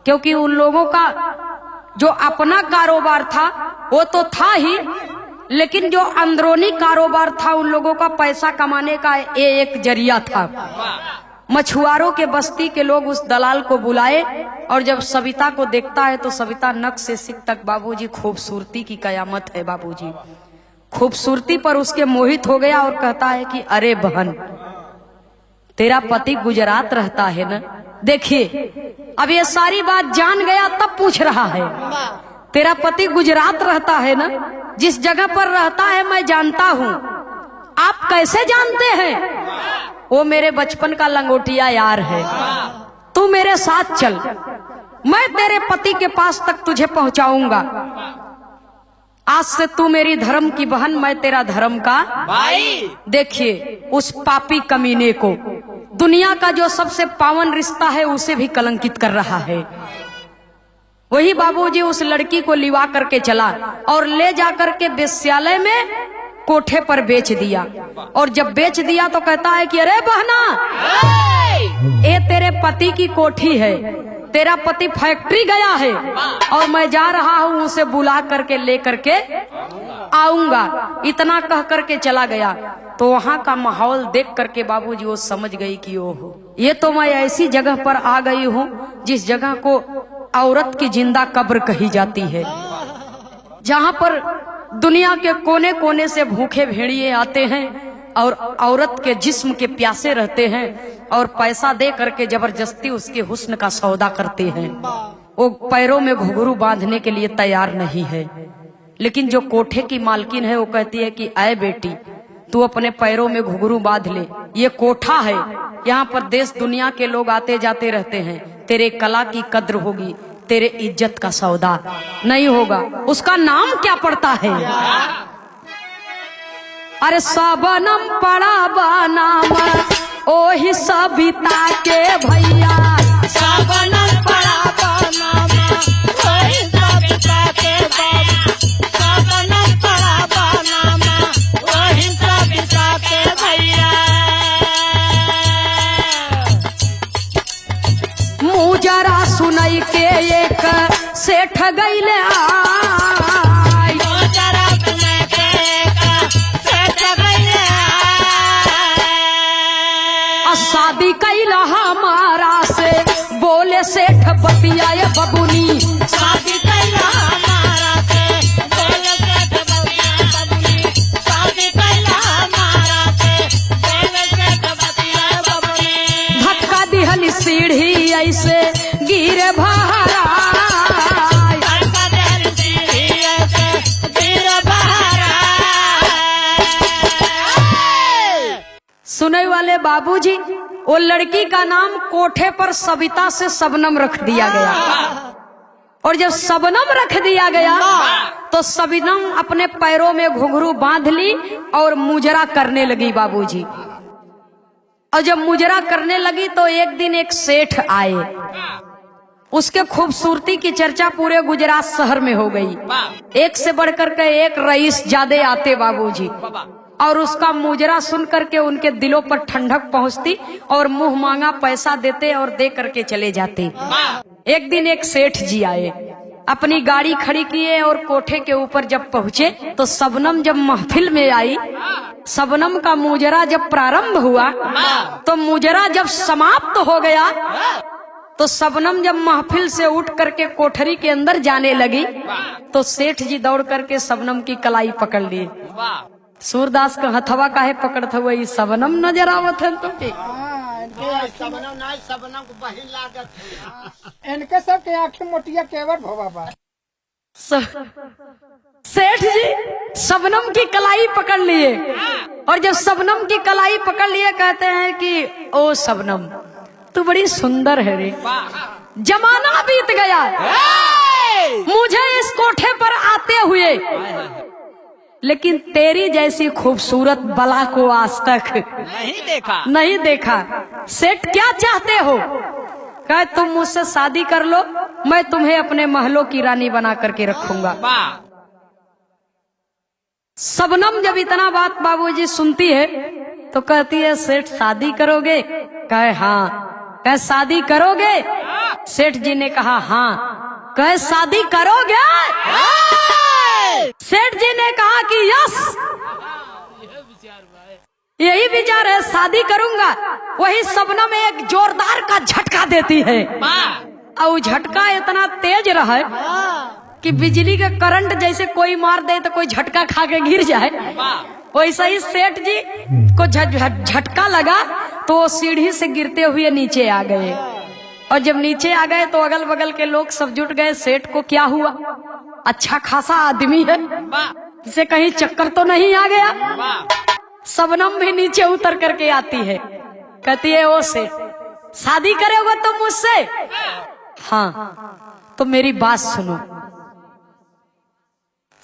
क्योंकि उन लोगों का जो अपना कारोबार था वो तो था ही, लेकिन जो अंदरूनी कारोबार था उन लोगों का पैसा कमाने का ये एक जरिया था। मछुआरों के बस्ती के लोग उस दलाल को बुलाए और जब सविता को देखता है तो सविता नक से सिर तक बाबूजी खूबसूरती की कयामत है बाबूजी, खूबसूरती पर उसके मोहित हो गया और कहता है कि अरे बहन, तेरा पति गुजरात रहता है ना। देखिए अब ये सारी बात जान गया तब पूछ रहा है, तेरा पति गुजरात रहता है ना? जिस जगह पर रहता है मैं जानता हूँ। आप कैसे जानते हैं? वो मेरे बचपन का लंगोटिया यार है। तू मेरे साथ चल, मैं तेरे पति के पास तक तुझे पहुंचाऊंगा। आज से तू मेरी धर्म की बहन, मैं तेरा धर्म का भाई। देखिए उस पापी कमीने को, दुनिया का जो सबसे पावन रिश्ता है उसे भी कलंकित कर रहा है। वही बाबूजी उस लड़की को लिवा करके चला और ले जाकर के वेश्यालय में कोठे पर बेच दिया। और जब बेच दिया तो कहता है कि अरे बहना, ये तेरे पति की कोठी है, तेरा पति फैक्ट्री गया है और मैं जा रहा हूँ उसे बुला करके ले करके आऊंगा। इतना कह करके चला गया। तो वहाँ का माहौल देख करके बाबूजी वो समझ गई कि ओहो, ये तो मैं ऐसी जगह पर आ गई हूँ जिस जगह को औरत की जिंदा कब्र कही जाती है, जहाँ पर दुनिया के कोने कोने से भूखे भेड़िए आते हैं और औरत के जिस्म के प्यासे रहते हैं और पैसा दे करके जबरदस्ती उसके हुस्न का सौदा करते हैं। वो पैरों में घुंघरू बांधने के लिए तैयार नहीं है। लेकिन जो कोठे की मालकिन है वो कहती है कि आए बेटी, तू अपने पैरों में घुंघरू बांध ले, ये कोठा है, यहाँ पर देश दुनिया के लोग आते जाते रहते हैं, तेरे कला की कद्र होगी, तेरे इज्जत का सौदा नहीं होगा। उसका नाम क्या पड़ता है? अरे सबनम पड़ा बनाम ओही सविता के भैया, सबनम पड़ा बनाम ओही सविता के भैया, सबनम पड़ा बनाम ओही सविता के भैया। मुजरा सुनई के एक सेठ गईले आई, मुजरा सुनई के एक सेठ गईले आई। शादी कैला हमारा से बोले सेठ बतियाए बबुनी, शादी कैला हमारा से बोले सेठ बतियाए बबुनी, शादी कैला हमारा से बोले सेठ बतियाए बबुनी। धक्का दिहली सीढ़ी ऐसे गिरे भारा, धक्का दिहली सीढ़ी ऐसे गिरे भारा। सुने वाले बाबूजी, वो लड़की का नाम कोठे पर सविता से सबनम रख दिया गया। और जब सबनम रख दिया गया तो सबनम अपने पैरों में घुंघरू बांध ली और मुजरा करने लगी बाबूजी। और जब मुजरा करने लगी तो एक दिन एक सेठ आए, उसके खूबसूरती की चर्चा पूरे गुजरात शहर में हो गई। एक से बढ़कर के एक रईस ज्यादा आते बाबूजी, और उसका मुजरा सुन करके उनके दिलों पर ठंडक पहुंचती और मुंह मांगा पैसा देते और दे करके चले जाते। एक दिन एक सेठ जी आए, अपनी गाड़ी खड़ी किए और कोठे के ऊपर जब पहुंचे तो सबनम जब महफिल में आई, सबनम का मुजरा जब प्रारंभ हुआ तो मुजरा जब समाप्त हो गया तो सबनम जब महफिल से उठ करके कोठरी के अंदर जाने लगी तो सेठ जी दौड़ करके सबनम की कलाई पकड़ लिए। सूरदास का हथवा काहे पकड़त हुए, सबनम नजर आवत है तुमके। सबनम नहीं, सबनम को बहिन लागत है। इनके सब के आंखें मोटिया केवर भवा बा। सेठ जी सबनम की कलाई पकड़ लिए और जब सबनम की कलाई पकड़ लिए कहते हैं कि ओ सबनम, तू बड़ी सुंदर है रे। जमाना बीत गया, मुझे इस कोठे पर आते हुए लेकिन तेरी जैसी खूबसूरत बला को आज तक नहीं देखा। सेठ क्या चाहते हो? कहे तुम मुझसे शादी कर लो, मैं तुम्हें अपने महलों की रानी बना करके रखूंगा। शबनम जब इतना बात बाबूजी सुनती है तो कहती है सेठ शादी करोगे? कहे हाँ। कहे शादी करोगे? सेठ जी ने कहा हाँ। कहे शादी करोगे? सेठ जी ने कहा कि यस, यही विचार है, शादी करूंगा। वही शबनम एक जोरदार का झटका देती है और झटका इतना तेज रहा कि बिजली का करंट जैसे कोई मार दे तो कोई झटका खा के गिर जाए, वैसा ही सेठ जी को झटका लगा तो वो सीढ़ी से गिरते हुए नीचे आ गए। और जब नीचे आ गए तो अगल बगल के लोग सब जुट गए, सेठ को क्या हुआ? अच्छा खासा आदमी है, इसे कहीं चक्कर तो नहीं आ गया? शबनम भी नीचे उतर करके आती है, कहती है ओ सेठ शादी करोगे तुम मुझसे? हाँ। तो मेरी बात सुनो।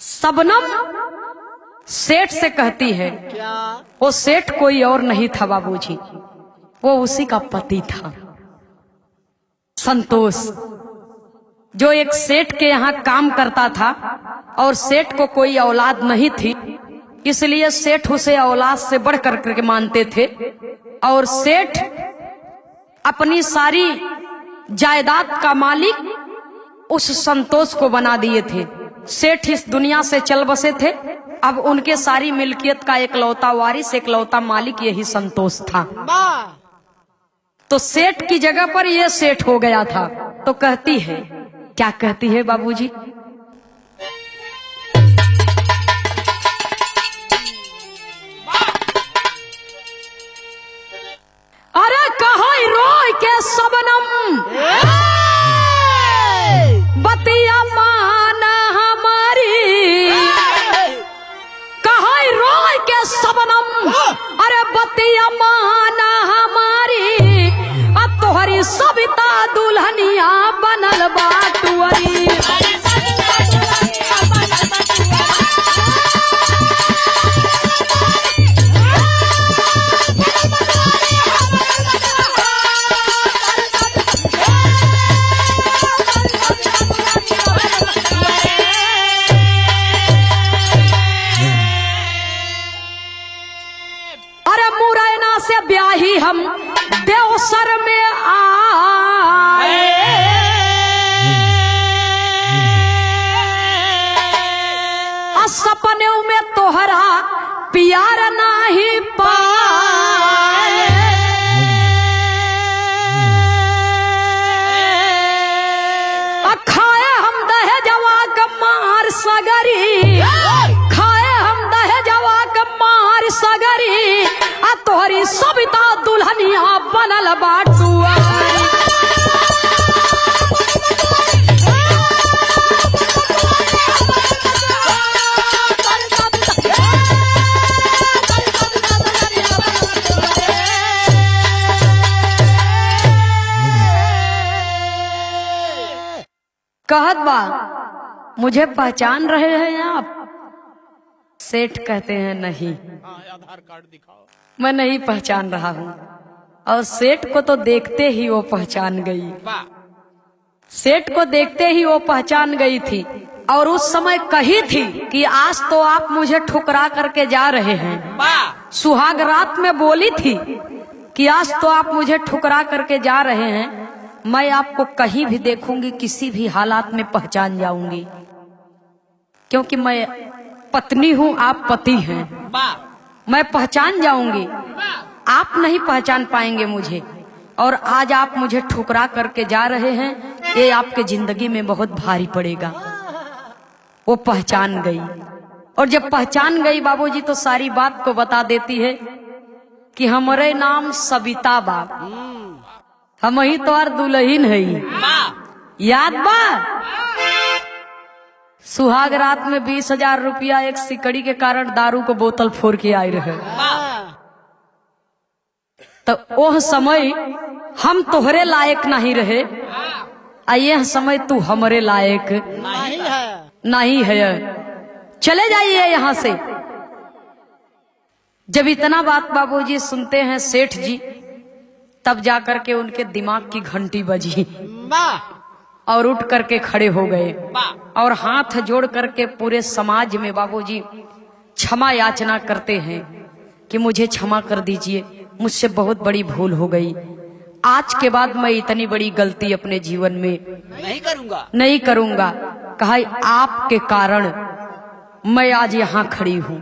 शबनम सेठ से कहती है, वो सेठ कोई और नहीं था बाबूजी, वो उसी का पति था संतोष, जो एक सेठ के यहाँ काम करता था और सेठ को कोई औलाद नहीं थी, इसलिए सेठ उसे औलाद से बढ़ करके मानते थे। और सेठ अपनी सारी जायदाद का मालिक उस संतोष को बना दिए थे। सेठ इस दुनिया से चल बसे थे, अब उनके सारी मिल्कियत का एकलौता वारिस, एकलौता मालिक यही संतोष था। तो सेठ की जगह पर यह सेठ हो गया था। तो कहती है, क्या कहती है बाबूजी? अरे कहो रोय के शबनम बतिया माना हमारी, कहो रोय के शबनम अरे बतिया माना हमारी, अब तोहरी सविता दुल्हनिया बनल बाटुअरी। से ब्याही हम देवसर में आए, सपने में तोहरा प्यार नहीं पाए, खाए हम दहेजवा का मार सगरी, खाए हम दहेजवा का मार सगरी, तोहरी सविता दुल्हनिया बनल बाटुआ। कहत बा मुझे पहचान रहे हैं आप? सेठ कहते हैं नहीं, आधार कार्ड दिखाओ। मैं नहीं पहचान रहा हूँ। और सेठ को तो देखते ही वो पहचान गई, सेठ को देखते ही वो पहचान गई थी। और उस समय कही थी कि आज तो आप मुझे ठुकरा करके जा रहे हैं। सुहाग रात में बोली थी कि आज तो आप मुझे ठुकरा करके जा रहे हैं, मैं आपको कहीं भी देखूंगी किसी भी हालात में पहचान जाऊंगी, क्योंकि मैं पत्नी हूँ, आप पति हैं, मैं पहचान जाऊंगी, आप नहीं पहचान पाएंगे मुझे। और आज आप मुझे ठुकरा करके जा रहे हैं, ये आपके जिंदगी में बहुत भारी पड़ेगा। वो पहचान गई, और जब पहचान गई बाबूजी तो सारी बात को बता देती है कि हमारे नाम सविता बा, हम ही तो और दुल्हन है, याद बा? सुहाग रात में 20,000 रुपया एक सिकड़ी के कारण दारू को बोतल फोड़ के आई रहे। तो वह समय हम तोहरे लायक नहीं रहे, यह समय तू हमरे लायक नहीं है। चले जाइए यहां से। जब इतना बात बाबूजी सुनते हैं सेठ जी, तब जाकर के उनके दिमाग की घंटी बजी और उठ करके खड़े हो गए और हाथ जोड़ करके पूरे समाज में बाबूजी क्षमा याचना करते हैं कि मुझे क्षमा कर दीजिए, मुझसे बहुत बड़ी भूल हो गई। आज के बाद मैं इतनी बड़ी गलती अपने जीवन में नहीं करूंगा। कहा आपके कारण मैं आज यहाँ खड़ी हूं।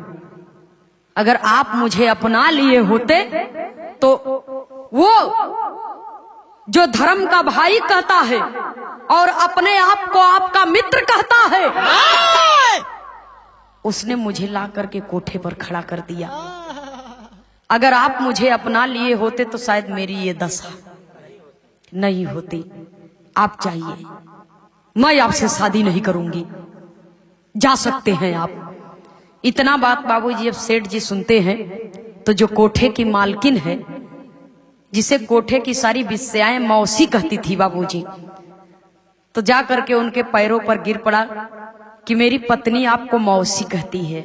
अगर आप मुझे अपना लिए होते तो वो जो धर्म का भाई कहता है और अपने आप को आपका मित्र कहता है, उसने मुझे ला करके कोठे पर खड़ा कर दिया। अगर आप मुझे अपना लिए होते तो शायद मेरी ये दशा नहीं होती। आप चाहिए, मैं आपसे शादी नहीं करूंगी, जा सकते हैं आप। इतना बात बाबूजी जब सेठ जी सुनते हैं तो जो कोठे की मालकिन है, जिसे कोठे की सारी विषयाएं मौसी कहती थी बाबूजी, तो जा करके उनके पैरों पर गिर पड़ा कि मेरी पत्नी आपको मौसी कहती है,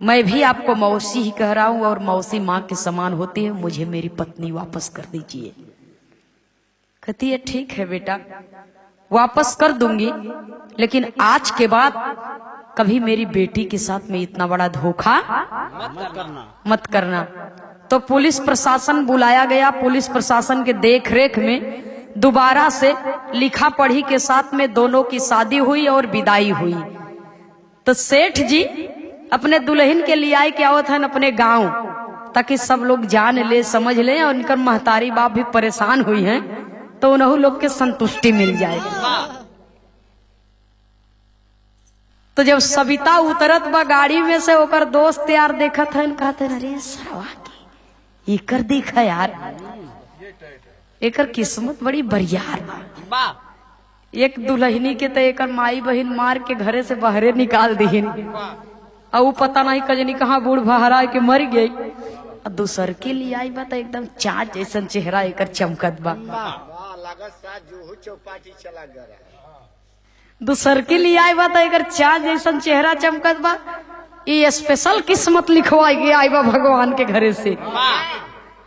मैं भी आपको मौसी ही कह रहा हूं और मौसी माँ के समान होती है, मुझे मेरी पत्नी वापस कर दीजिए। कहती है ठीक है बेटा, वापस कर दूंगी, लेकिन आज के बाद कभी मेरी बेटी के साथ में इतना बड़ा धोखा मत करना। तो पुलिस प्रशासन बुलाया गया। पुलिस प्रशासन के देख रेख में दोबारा से लिखा पढ़ी के साथ में दोनों की शादी हुई और विदाई हुई। तो सेठ जी अपने दुल्हन के लिए आए क्या होता है अपने गांव, ताकि सब लोग जान ले समझ ले, और उनकर महतारी बाप भी परेशान हुई हैं तो उन्हों लोग के संतुष्टि मिल जाए। तो जब सविता उतरत बा गाड़ी में से, ओकर दोस्त यार देखत है, कहते अरे सरवा की एकर देखा यार, एकर किस्मत बड़ी बरियार बा। एक दुल्हनी के तो एकर माई बहन मार के घरे से बाहरे निकाल दीन, और वो पता नहीं कजनी कहाँ बूढ़ बहरा के मर गई। और दूसर के लिए आई बा तो एकदम चाँद जैसन चेहरा एकर चमकत बा। दूसर के लिए आए बा तो एकर चाँद जैसन चेहरा चमकत बा। ये स्पेशल किस्मत लिखवाई गया आई बा भगवान के घरे से।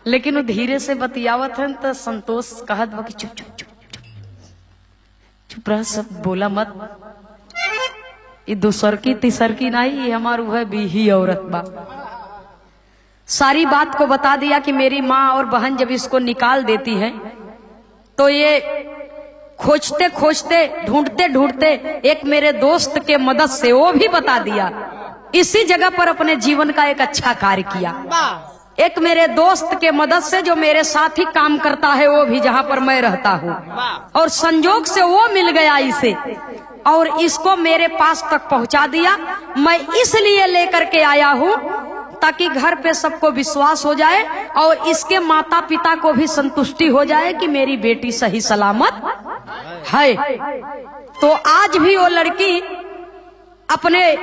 लेकिन वो धीरे से बतियावत है तो संतोष कहत बा कि चुप चुप चुप चुप चुप रह, सब बोला मत। ये दूसर की तीसर की नहीं, ये हमार वह बीही औरत बा। सारी बात को बता दिया कि मेरी माँ और बहन जब इसको निकाल देती है तो ये खोजते खोजते ढूंढते ढूंढते एक मेरे दोस्त के मदद से वो भी बता दिया। इसी जगह पर अपने जीवन का एक अच्छा कार्य किया। एक मेरे दोस्त के मदद से जो मेरे साथ ही काम करता है, वो भी जहाँ पर मैं रहता हूँ, और संजोग से वो मिल गया इसे और इसको मेरे पास तक पहुँचा दिया। मैं इसलिए लेकर के आया हूँ ताकि घर पे सबको विश्वास हो जाए और इसके माता पिता को भी संतुष्टि हो जाए कि मेरी बेटी सही सलामत है। तो आज भी वो लड़की अपने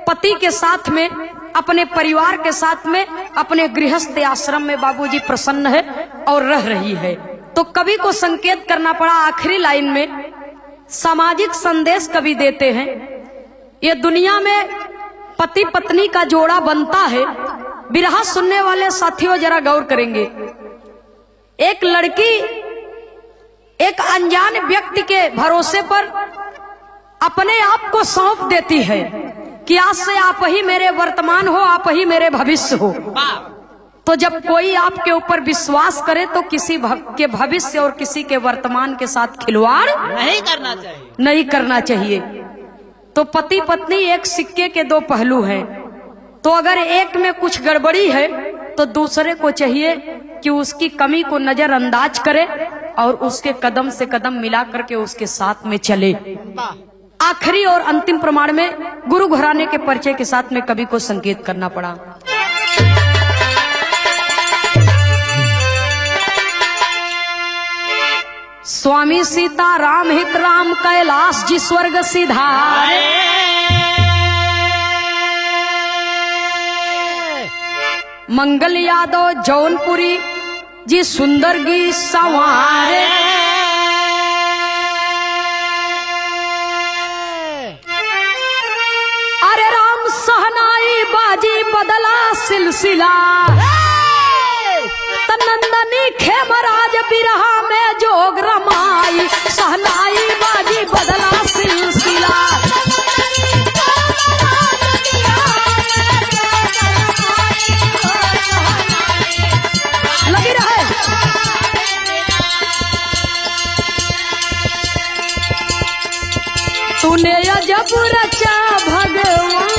पति के साथ में, अपने परिवार के साथ में, अपने गृहस्थ आश्रम में बाबूजी प्रसन्न है और रह रही है। तो कवि को संकेत करना पड़ा। आखिरी लाइन में सामाजिक संदेश कवि देते हैं, ये दुनिया में पति पत्नी का जोड़ा बनता है। बिरहा सुनने वाले साथियों जरा गौर करेंगे। एक लड़की एक अनजान व्यक्ति के भरोसे पर अपने आप को सौंप देती है कि आज से आप ही मेरे वर्तमान हो, आप ही मेरे भविष्य हो। तो जब कोई आपके ऊपर विश्वास करे तो किसी के भविष्य और किसी के वर्तमान के साथ खिलवाड़ नहीं करना चाहिए। तो पति पत्नी एक सिक्के के दो पहलू हैं। तो अगर एक में कुछ गड़बड़ी है तो दूसरे को चाहिए कि उसकी कमी को नजरअंदाज करे और उसके कदम से कदम मिला करके उसके साथ में चले। आखिरी और अंतिम प्रमाण में गुरु घराने के परिचय के साथ में कवि को संकेत करना पड़ा। स्वामी सीता राम हित राम कैलाश जी स्वर्ग सिधारे, मंगल यादव जौनपुरी जी सुंदर गीत संवारे। अरे राम बदला सिलसिला। तनंदनी खेमराज बिरहा में जोग रमाई, सहनाई बाजी बदला सिलसिला। लगी रहे। तूने अजब रचा भगवान,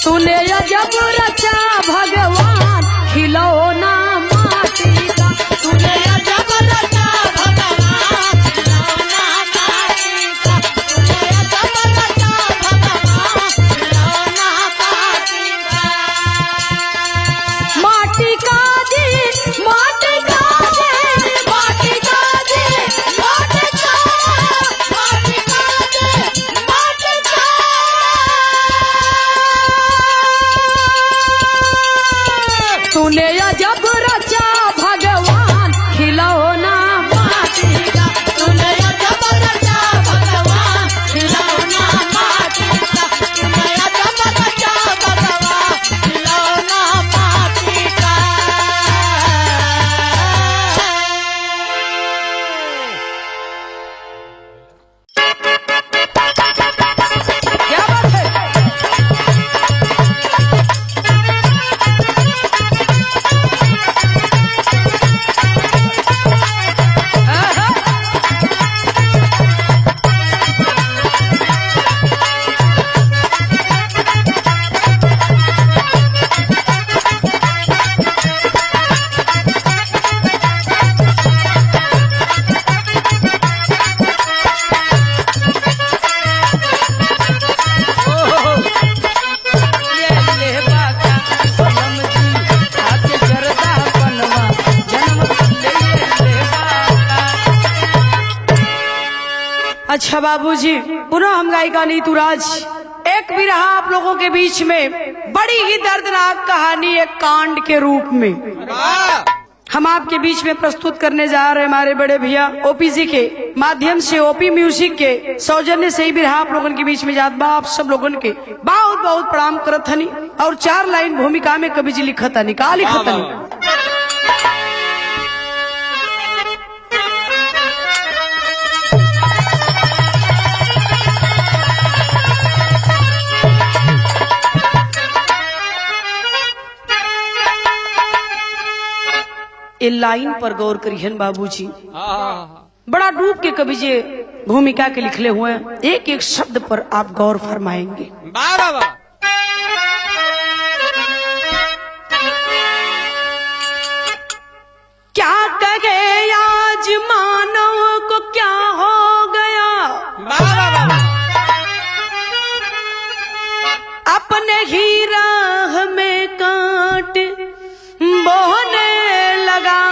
तूने अजब रचा भगवान, खिलौना माटी का। तूने अजब रचा भगवान, खिलौना माटी का। तूने अजब रचा भगवान, खिलौना माटी का। माटी का जी, माटी का जी, माटी का जी, माटी का, माटी का जी, माटी का। तूने अजब रचा भगवान, खिलौना माटी का। तूने अजब रचा भगवान, खिलौना माटी का। तूने अजब रचा भगवान, खिलौना माटी का। क्या बात है? अच्छा बाबूजी, पुनः हम गायिका नीतू राज एक बिरहा आप लोगों के बीच में बड़ी ही दर्दनाक कहानी एक कांड के रूप में हम आपके बीच में प्रस्तुत करने जा रहे हैं। हमारे बड़े भैया ओपीसी के माध्यम से, ओपी म्यूजिक के सौजन्य से ही बिरहा आप लोगों के बीच में जात बा। आप सब लोगों के बहुत बहुत प्रणाम करत हनी। और 4 लाइन भूमिका में कवि जी लिखत हनी। का लिखत हनी? ये लाइन पर गौर करिहन बाबूजी। बड़ा डूब के कवि जी भूमिका के लिखले हुए हैं। एक एक शब्द पर आप गौर फरमाएंगे। क्या कहे आज मानव को क्या हो गया, अपने ही राह में कांट बोने लगा।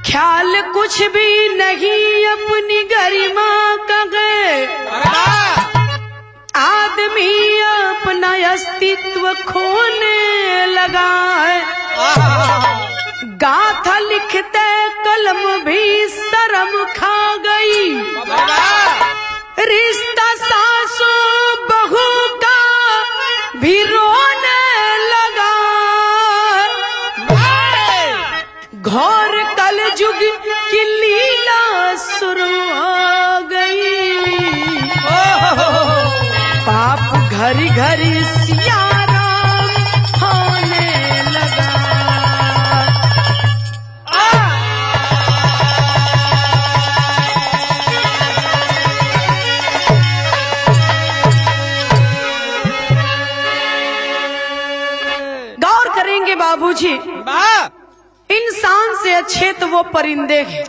ख्याल कुछ भी नहीं अपनी गरिमा का गए, आदमी अपना अस्तित्व खोने लगा है। गाथा लिखते कलम भी शर्म खा गई, रिश्ता सासू बहू का भी रोने लगा। घोर कल युग की लीला शुरू हो गई, पाप घरी घरी सिया राम होने लगा। गौर करेंगे बाबूजी, इंसान से अच्छे तो वो परिंदे हैं,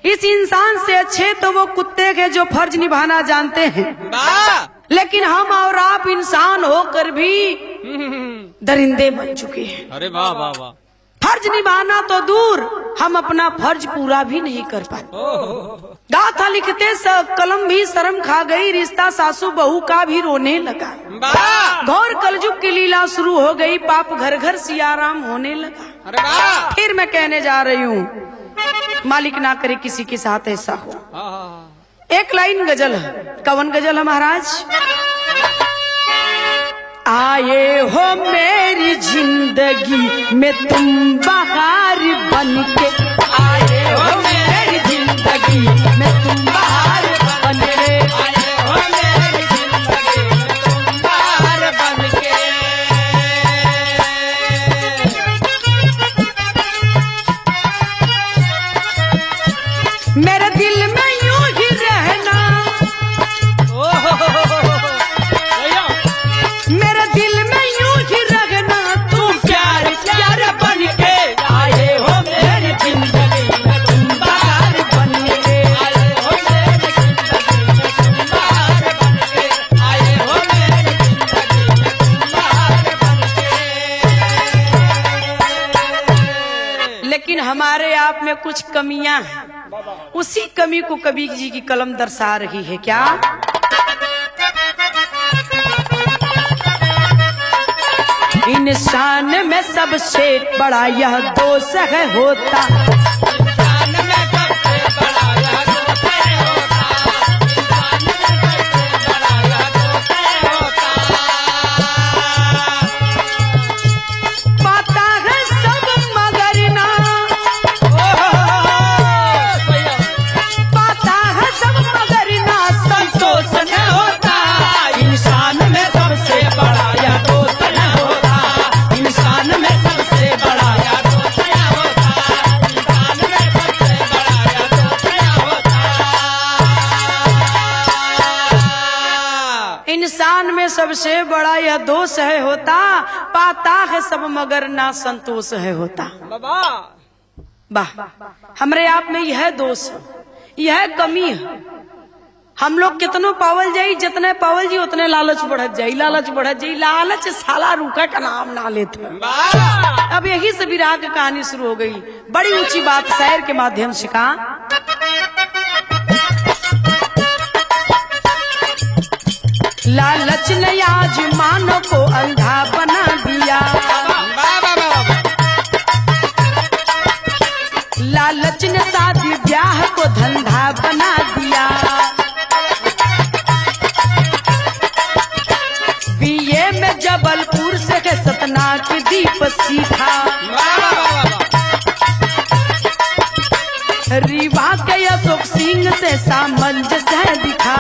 इस इंसान से अच्छे तो वो कुत्ते हैं जो फर्ज निभाना जानते हैं। लेकिन हम और आप इंसान होकर भी दरिंदे बन चुके हैं। अरे वाह वाह वाह। फर्ज निभाना तो दूर, हम अपना फर्ज पूरा भी नहीं कर पाते। गाथा लिखते कलम भी शर्म खा गई, रिश्ता सासू बहू का भी रोने लगा। घोर कलयुग की लीला शुरू हो गई, पाप घर घर सियाराम होने लगा। अरे वाह। फिर मैं कहने जा रही हूँ, मालिक ना करे किसी के साथ ऐसा हो। एक लाइन गजल है। कवन गजल है महाराज? आए हो मेरी जिंदगी में तुम बहार बनके, आए हो मेरी जिंदगी में तुम बहार बनके, आए हो मेरी जिंदगी में तुम बाहर बनके। मेरे दिल में यूं ही रहना, मेरे दिल में यूं ही रहना, तुम प्यार प्यार बनके, आए हो मेरी जिंदगी में तुम बहार बनके, आए हो मेरी जिंदगी में तुम बाहर बनके, आए हो मेरी जिंदगी में तुम बाहर बनके। लेकिन हमारे आप में कुछ कमियां हैं, उसी कमी को कबीर जी की कलम दर्शा रही है। क्या? इंसान में सबसे बड़ा यह दोष है होता, इंसान में सबसे बड़ा यह दोष होता, इंसान में सबसे बड़ा यह दोष होता। पाता है सब मगर ना, पाता है सब मगर ना संतोष न होता, इंसान में सबसे बड़ा यह दोष न होता, इंसान में सबसे बड़ा यह दोष होता, इंसान में सबसे बड़ा यह दोष होता। इंसान में सबसे बड़ा यह दोष है होता, पाता है सब मगर ना संतोष है होता। बाबा वाह, हमरे आप में यह दोष है, यह कमी है। हम लोग कितनो पावल जाई, जितने पावल जी उतने लालच बढ़त जाई, लालच बढ़त जाई। लालच साला रूखा का नाम ना लेते। अब यही से विराह की कहानी शुरू हो गई। बड़ी ऊंची बात शायर के माध्यम से कहा। लालच ने आज मानव को अंधा बना दिया, लालच ने शादी ब्याह को धंधा बना दिया, बीए में जबलपुर से है सतना की दीप सीखा, रीवा के अशोक सिंह से सामंजस्य दिखा,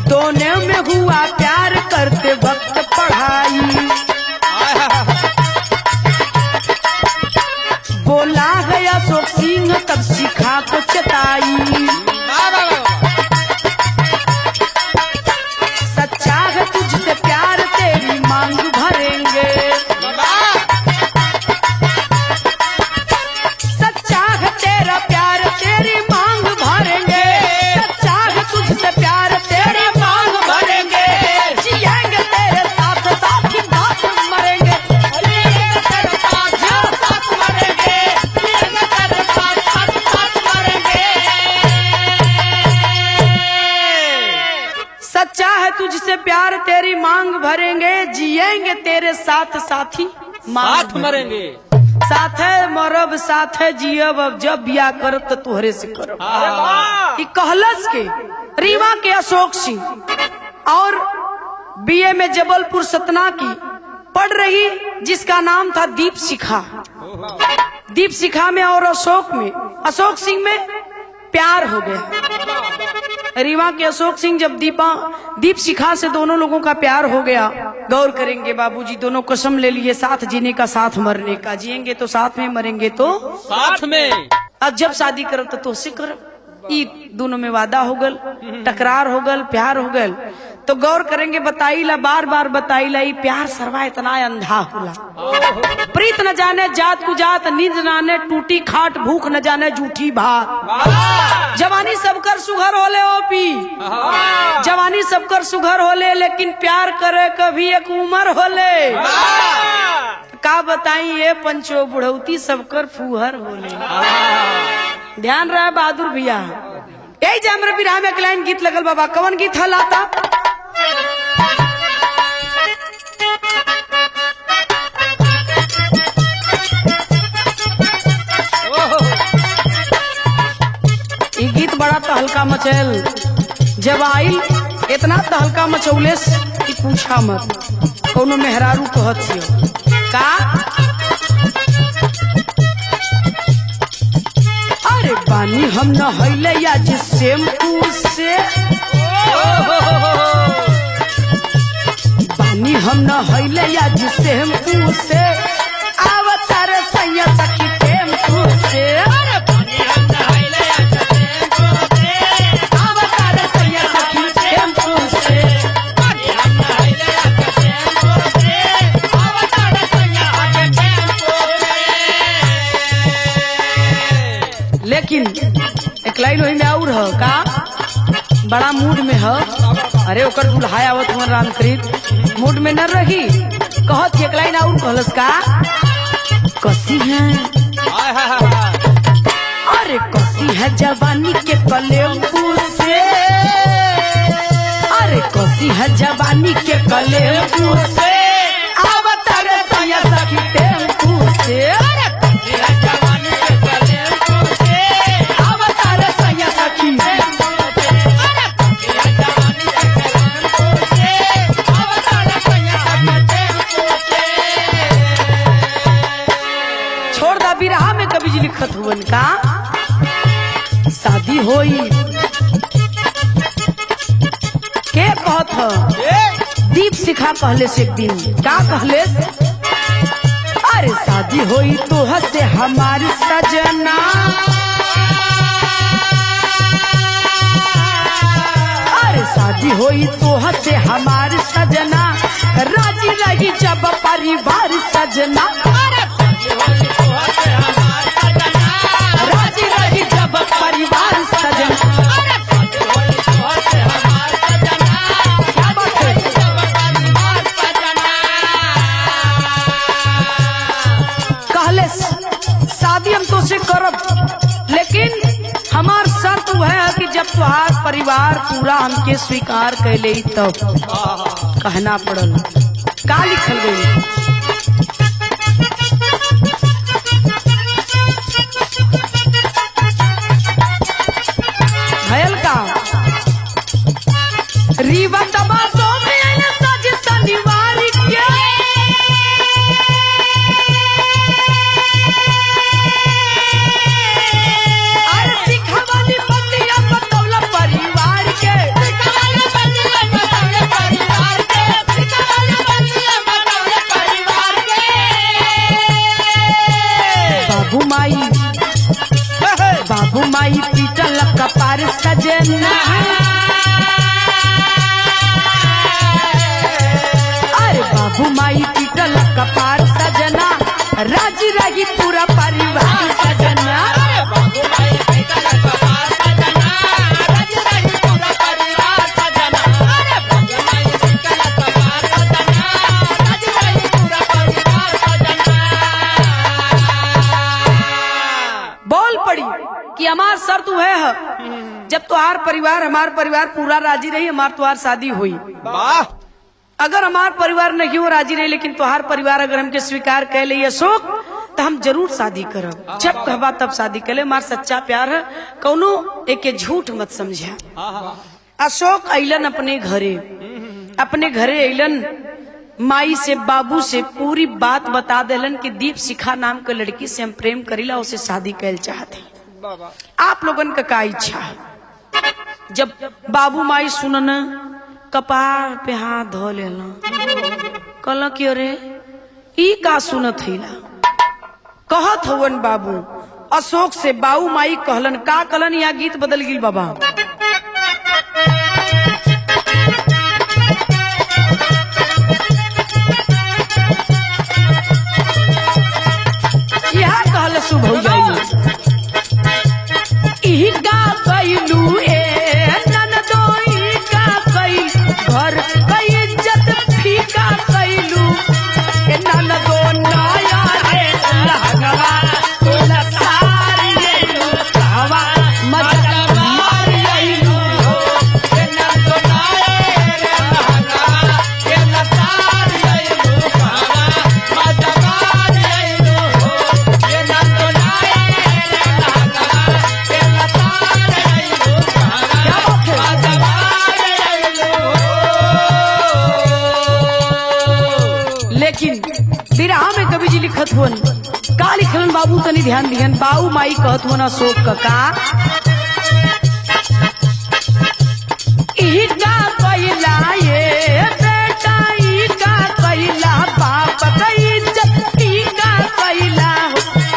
दोनों में हुआ प्यार करते वक्त पढ़ाई, बोला है अशोक सिंह तब सिखा को चताई, सच्चा है तुझसे प्यार तेरी मांग भरेंगे, सच्चा है तेरा प्यार तेरी मांग भरेंगे, सच्चा है तुझसे प्यार तेरी मांग भरेंगे, जिएंगे तेरे साथ साथ बात मरेंगे, जिएंगे तेरे साथ साथ मरेंगे, जिएंगे तेरे साथ साथ मरेंगे। सच्चा है तुझसे प्यार तेरी मांग भरेंगे, जिएंगे तेरे साथ साथी साथ मरेंगे। साथ है मरब साथ है जियब, अब जब बिया करब तो तुहरे से करब। ई कहलस के रीवा के अशोक सिंह और बीए में जबलपुर सतना की पढ़ रही, जिसका नाम था दीप शिखा। दीप शिखा में और अशोक में, अशोक सिंह में प्यार हो गया। रीवा के अशोक सिंह जब दीप शिखा से दोनों लोगों का प्यार हो गया, गौर करेंगे बाबूजी, दोनों कसम ले लिए साथ जीने का साथ मरने का, जिएंगे तो साथ में मरेंगे तो साथ में। अब जब शादी करब तो तोसे करब। ई दोनों में वादा हो गल, टकरार हो गल, प्यार हो गल। तो गौर करेंगे, बताईला बार बार बताईला, ई प्यार सरवा इतना अंधा होला। प्रीत न जाने जात को जात, नींद न जाने टूटी खाट, भूख न जाने जूठी भात। जवानी सबकर सुघर होले ओपी, जवानी सबकर सुघर होले, लेकिन प्यार करे कभी एक उम्र होले। का बताई ये पंचो बुढ़ौती सबकर फूहर होले। ध्यान रहा बहादुर भैया। यही जे हमरे बिरहा में एक लाइन गीत लगल बाबा, कवन गीत हलाता? तहलका मचल। जब आइल इतना तहलका मचौले कि पूछा मत। कोनो मेहरारू कहत छियो का अरे बानी हम न हईले या जिस शैम्पू से बानी हम न हईले या जिस शैम्पू से अवतार सैया सखी टेम्पू से अवतार सैया सखी टेम्पू से। लेकिन एक लाइन वही में और है का बड़ा मूड में है। अरे ओकर दुल्हाया आवत हुआ रामकृत मूड में न रही कहत एक लाइन और कहलस का कसी है अरे कसी है जवानी के कलेम्पू से अरे कसी है जवानी के कलेम्पू से अवतार सैया सखी टेम्पू से बिरहा में कवि जी लिखत हुवन का शादी होई के कहत ह दीप शिखा कहले से एक दिन का कहले अरे शादी होई तो हसे हमारी सजना अरे शादी होई तो हसे हमारी सजना राजी रही जब परिवार सजना राजी रही जब परिवार सजन कहले शादी हम तो से करब लेकिन हमार शर्त वह है कि जब तुहार परिवार पूरा हमके स्वीकार कैले तब कहना पड़ल का लिखल गई रीवा दबा तो में सज शनिवार के अरे सिखवाली बंदिया बतौला परिवार के सिखवाली बंदिया बतौला परिवार के सिखवाली बंदिया बतौला परिवार के बाबू माई पीटल कपार सजना बाबू माई पीटल कपार सजना राजी रही पूरा परिवार सजना बाबू माई पीटल कपार सजना राजी रही पूरा परिवार सजना बाबू माई पीटल कपार सजना राजी रही पूरा परिवार सजना। बोल पड़ी कि हमार शर्त है जब तुहार परिवार हमार परिवार पूरा राजी रही हमार तुहार शादी हुई। वाह अगर हमार परिवार नहीं हो राजी रही लेकिन तुहार परिवार अगर हमके स्वीकार कर ले अशोक तो हम जरूर शादी करब। जब कहबा तब शादी कर ले। हमार सच्चा प्यार है कौनो एक झूठ मत समझा। अशोक अइलन अपने घरे अइलन माई से बाबू से पूरी बात बता देलन कि दीप शिखा नाम के लड़की से हम प्रेम करीला उसे शादी कर चाहते। आप लोगन का इच्छा है। जब बाबू माई सुनन कपार पे हाथ धो लेला कहला कि अरे ई का सुनत हिला कहत हवन बाबू अशोक से। बाबू माई कहलन का कहलन यहाँ गीत बदल गिल बाबा यहाँ कहल शुभ हो जाइए ई का कैलू घर कई इज्जत फीका कैलू ननदो नया रे लहंगवा लतार लेलू कहवा मत मार लेलू ननदो नया रे लहंगवा लतार लेलू कहवा मत मार लेलू ननदो नया ध्यान दिहन। बाऊ माई कहत हो ना अशोक का ई का कैला ये बेटा, ई का कैला बाप का इज्जत, ई का कैला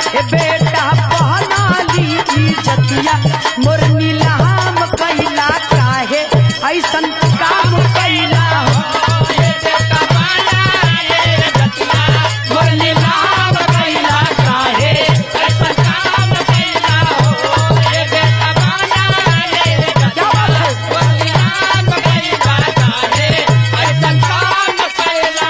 ए बेटा बहना ली इज्जतिया मोर नीलाम कैला काहे ऐसन काम कैला ये बेटा बाला ये जतिया मोर नीलाम कैला काहे ऐसा काम कैला हो। ये बेटा बाला ये जतिया मोर नीलाम कैला काहे ऐसा काम कैला।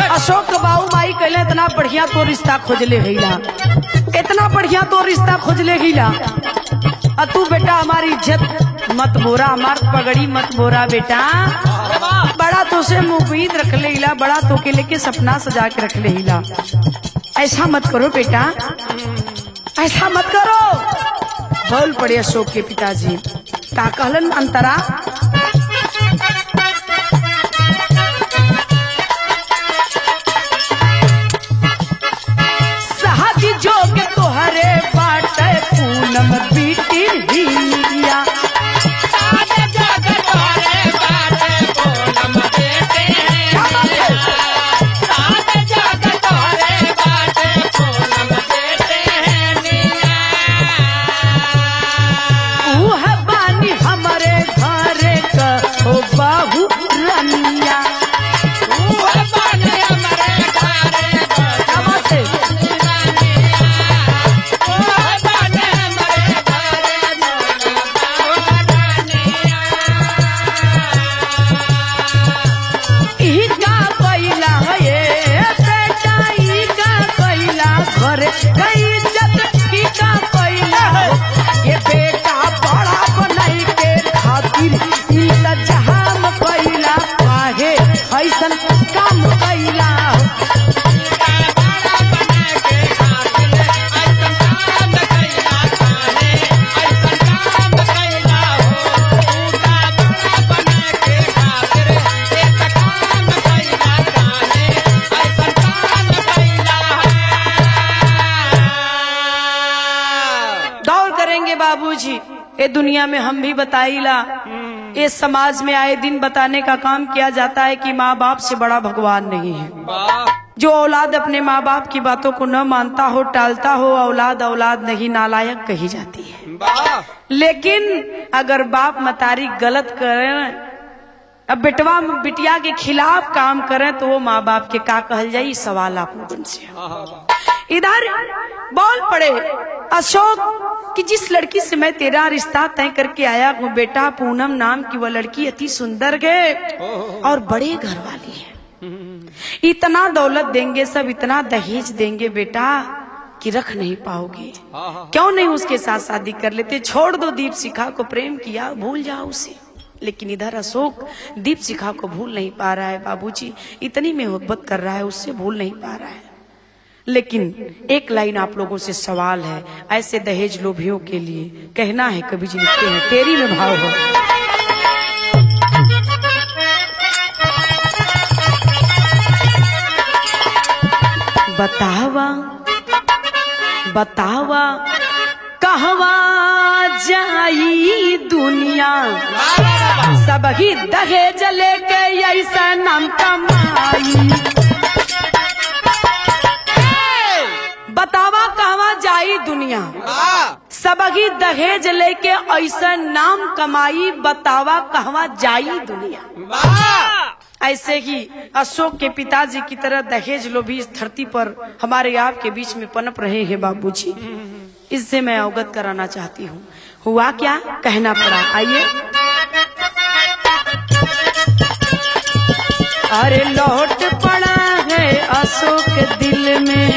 अशोक बाऊ माई कहले इतना बढ़िया तो रिश्ता खोजले गईला, इतना बढ़िया तो रिश्ता खोजले गईला, और तू बेटा हमारी इज्जत मत बोरा, हमार पगड़ी मत बोरा बेटा। बड़ा तो से मुफीद रख ले हिला, बड़ा तो के लेके सपना सजा के रख ले हिला। ऐसा मत करो बेटा, ऐसा मत करो। बोल पड़े अशोक के पिताजी का कहलन अंतरा शादी जोग तोहरे बाटे पूनम बीटी हिया। आज जग तोरे बाटे पूनम बेटे हैं, आज जग तोरे बाटे पूनम बेटे हैं निया। ऊह बानी हमरे घरे का ओ बाहू रनिया। ऊह बानी हमरे घरे का क्या बात है? ऊह बानी हमरे घरे बाहुरनिया। ई का कैला ये बेटा, ई का कैला घरे का इज्जत, ई का कैला ये बेटा बड़ा बनाई के खातिर इंतजाम कैला काहे ऐसन काम कैला। बड़ा बने के खातिर ऐसा काम कैला काहे ऐसा काम कैला हो। ऊटा बड़ा बने के खातिर ऐसा काम कैला काहे ऐसा काम कैला है। गौर करेंगे बाबूजी, ये दुनिया में हम भी बताइला, ये समाज में आए दिन बताने का काम किया जाता है कि माँ बाप से बड़ा भगवान नहीं है। जो औलाद अपने माँ बाप की बातों को न मानता हो, टालता हो, औलाद औलाद नहीं नालायक कही जाती है। लेकिन अगर बाप मतारी गलत करें, अब बेटवा बिटिया के खिलाफ काम करें, तो वो माँ बाप के का कहल जाये, सवाल आप लोगों से। इधर बोल पड़े अशोक कि जिस लड़की से मैं तेरा रिश्ता तय करके आया हूँ बेटा, पूनम नाम की वो लड़की अति सुंदर है और बड़े घर वाली है। इतना दौलत देंगे सब, इतना दहेज देंगे बेटा कि रख नहीं पाओगे। क्यों नहीं उसके साथ शादी कर लेते? छोड़ दो दीप शिखा को, प्रेम किया भूल जाओ उसे। लेकिन इधर अशोक दीप शिखा को भूल नहीं पा रहा है बाबूजी, इतनी मोहब्बत कर रहा है, उससे भूल नहीं पा रहा है। लेकिन एक लाइन आप लोगों से सवाल है, ऐसे दहेज लोभियों के लिए कहना है, कवि जी लिखते हैं, तेरी में भाव हो। बतावा बतावा कहवा जाई दुनिया, सब ही दहेज लेके ऐसा नाम कमाई। बतावा कहवा जाई दुनिया, सब ही दहेज लेके ऐसा नाम कमाई। बतावा कहवा जाई दुनिया। ऐसे ही अशोक के पिताजी की तरह दहेज लोभी इस धरती पर हमारे आपके बीच में पनप रहे हैं बाबूजी। इससे मैं अवगत कराना चाहती हूँ, हुआ क्या कहना पड़ा। आइए। अरे लौट पड़ा है अशोक दिल में,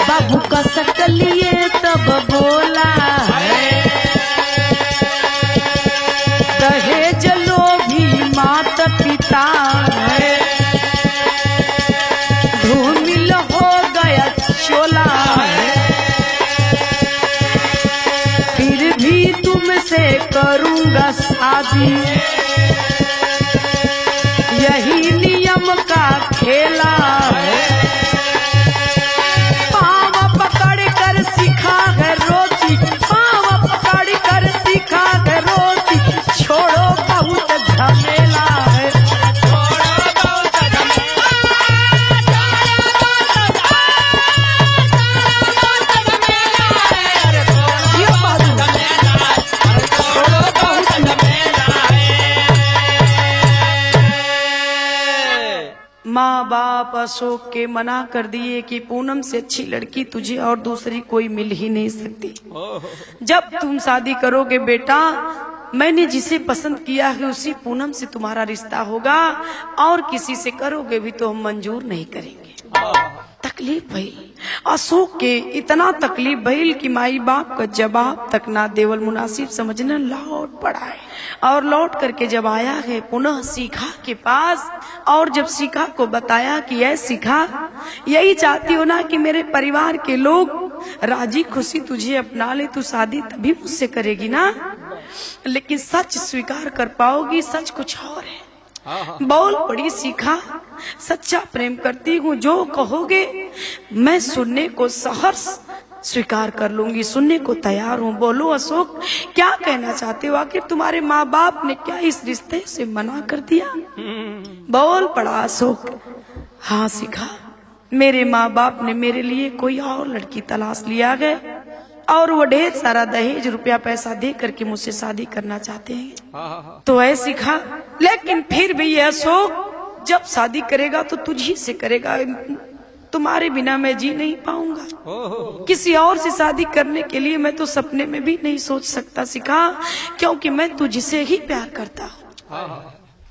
बाबू का सकलिए तब बोला है, दहेज लोभी माता पिता है, धूमिल हो गया चोला है, फिर भी तुमसे करूंगा शादी, यही नियम का खेला पाँव पकड़ कर सीखा है रोटी, पाँव पकड़ कर सीखा है रोटी, छोड़ो बहुत झमेला है। माँ बाप अशोक के मना कर दिए कि पूनम से अच्छी लड़की तुझे और दूसरी कोई मिल ही नहीं सकती। जब तुम शादी करोगे बेटा, मैंने जिसे पसंद किया है उसी पूनम से तुम्हारा रिश्ता होगा, और किसी से करोगे भी तो हम मंजूर नहीं करेंगे। तकलीफ भइल अशोक के, इतना तकलीफ भइल कि माई बाप का जवाब तक ना देवल मुनासिब समझना लौट पड़ा है। और लौट करके जब आया है पुनः शिखा के पास, और जब शिखा को बताया कि ऐ शिखा, यही चाहती हो ना कि मेरे परिवार के लोग राजी खुशी तुझे अपना ले, तू शादी तभी मुझसे करेगी ना, लेकिन सच स्वीकार कर पाओगी, सच कुछ और है। बोल पड़ी शिखा, सच्चा प्रेम करती हूँ, जो कहोगे मैं सुनने को सहर्ष स्वीकार कर लूंगी, सुनने को तैयार हूँ। बोलो अशोक, क्या कहना चाहते हो? आखिर तुम्हारे माँ बाप ने क्या इस रिश्ते से मना कर दिया? बोल पड़ा अशोक, हाँ शिखा, मेरे माँ बाप ने मेरे लिए कोई और लड़की तलाश लिया है, और वो ढेर सारा दहेज रुपया पैसा दे करके मुझसे शादी करना चाहते हैं। तो है शिखा, लेकिन फिर भी अशोक, जब शादी करेगा तो तुझी से करेगा, तुम्हारे बिना मैं जी नहीं पाऊंगा। किसी और से शादी करने के लिए मैं तो सपने में भी नहीं सोच सकता शिखा, क्योंकि मैं तुझसे ही प्यार करता हूँ।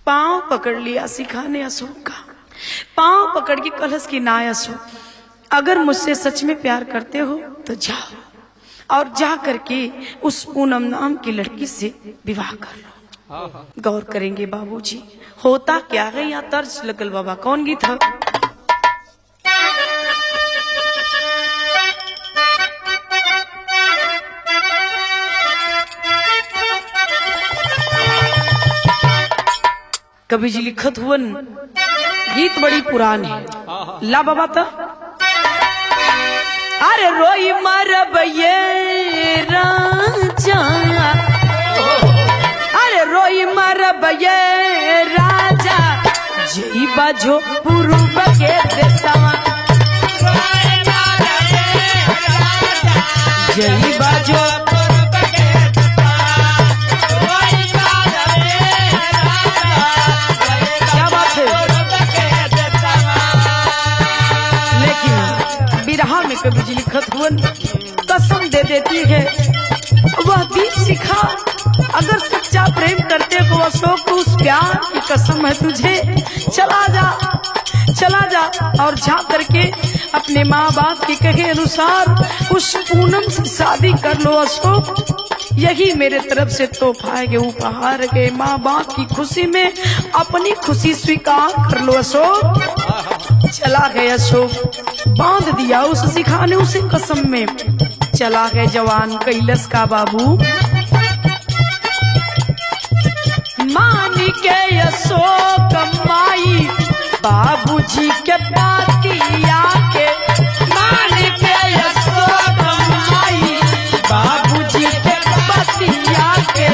पांव पकड़ लिया शिखा ने अशोक का, पांव पकड़ के कलश की ना अशोक, अगर मुझसे सच में प्यार करते हो तो जाओ, और जा करके उस पूनम नाम की लड़की से विवाह कर लो। गौर करेंगे बाबूजी, होता क्या है यहाँ तर्ज लगल बाबा। कौन गीत है? कवि जी लिखत हुवन, गीत बड़ी पुरान है। ला बाबा तो अरे रोई मरब ये राजा, अरे रोई मरब ये राजा, जई बाजो पूर्व के देशवा, जई बाजो कवि जी लिखत हुवन, कसम दे देती है वह दीप शिखा, अगर सच्चा प्रेम करते हो अशोक तो उस प्यार की कसम है तुझे, चला जा, चला जा और जा करके अपने माँ बाप के कहे अनुसार उस पूनम से शादी कर लो अशोक, यही मेरे तरफ से तोहफा है, उपहार है। माँ बाप की खुशी में अपनी खुशी स्वीकार कर लो अशोक। चला गए अशोक, बांध दिया उस शिखा ने उसे कसम में, चला गए जवान कैलस का बाबू। मान के अशोक माई बाबूजी के पातिया के, मान के अशोक माई बाबूजी के पातिया के,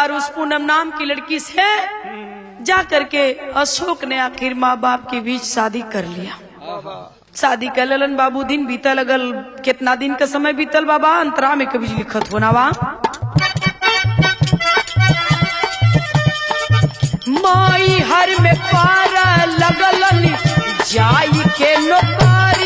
उस पूनम नाम की लड़की से जा करके अशोक ने आखिर माँ बाप के बीच शादी कर लिया। शादी कर ललन बाबू, दिन बीता लगल, कितना दिन का समय बीतल बाबा, अंतरा में कभी लिखत होना वा। माई हर में पार लगलन जाई के नौकर,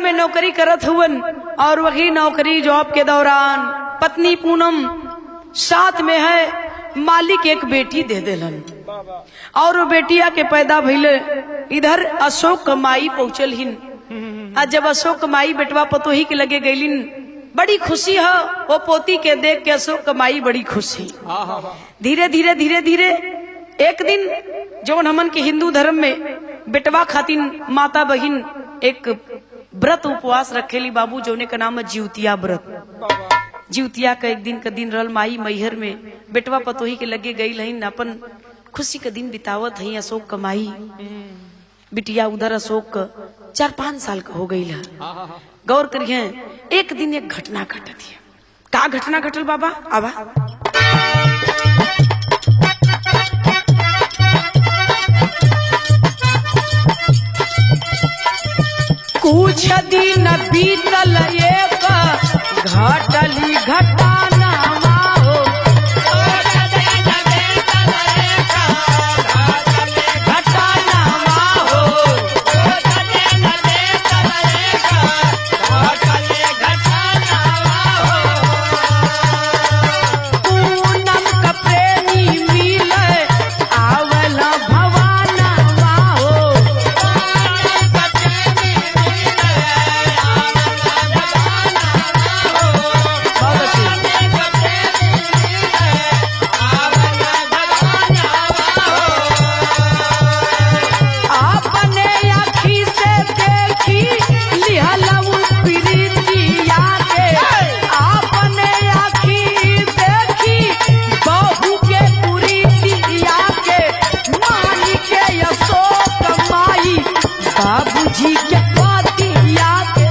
में नौकरी करत हुवन और वही नौकरी जॉब के दौरान पत्नी पूनम साथ में है, मालिक एक बेटी दे देलन और वो बेटिया के पैदा भइले। इधर अशोक कमाई पहुंचल हिन। जब अशोक कमाई बेटवा पतोही के लगे गईलिन, बड़ी खुशी है वो पोती के देख के अशोक कमाई बड़ी खुशी। धीरे धीरे धीरे धीरे एक दिन जो हमन के हिंदू धर्म में बेटवा खातिन माता बहिन एक व्रत उपवास रखेली बाबू, जोने का नाम है जीवतिया व्रत। जीवतिया का एक दिन का दिन रहल। माई मैहर में बेटवा पतोही के लगे गई लहीन, अपन खुशी का दिन बितावत है। अशोक कमाई बिटिया उधर अशोक 4-5 साल का हो गई है। गौर करिए एक दिन एक घटना घटत है। का घटना घटल बाबा? आवा कुछ दिन बीतल एक घटली घटाना हो, घटाना हो, पूनम का प्रेमी मिले आवल भवाना हो, बाबूजी के पतिया के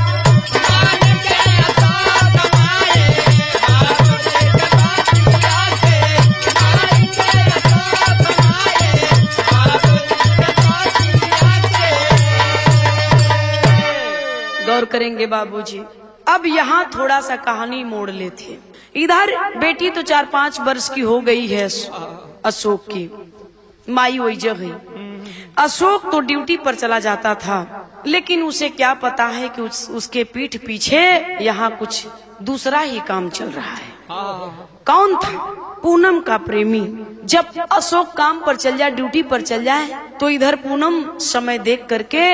गौर करेंगे बाबूजी। अब यहाँ थोड़ा सा कहानी मोड़ लेते। इधर बेटी तो 4-5 वर्ष की हो गई है अशोक की, माई वही जगह। अशोक तो ड्यूटी पर चला जाता था, लेकिन उसे क्या पता है कि उसके पीठ पीछे यहाँ कुछ दूसरा ही काम चल रहा है। कौन था? पूनम का प्रेमी। जब अशोक काम पर चल जाए, ड्यूटी पर चल जाए, तो इधर पूनम समय देख करके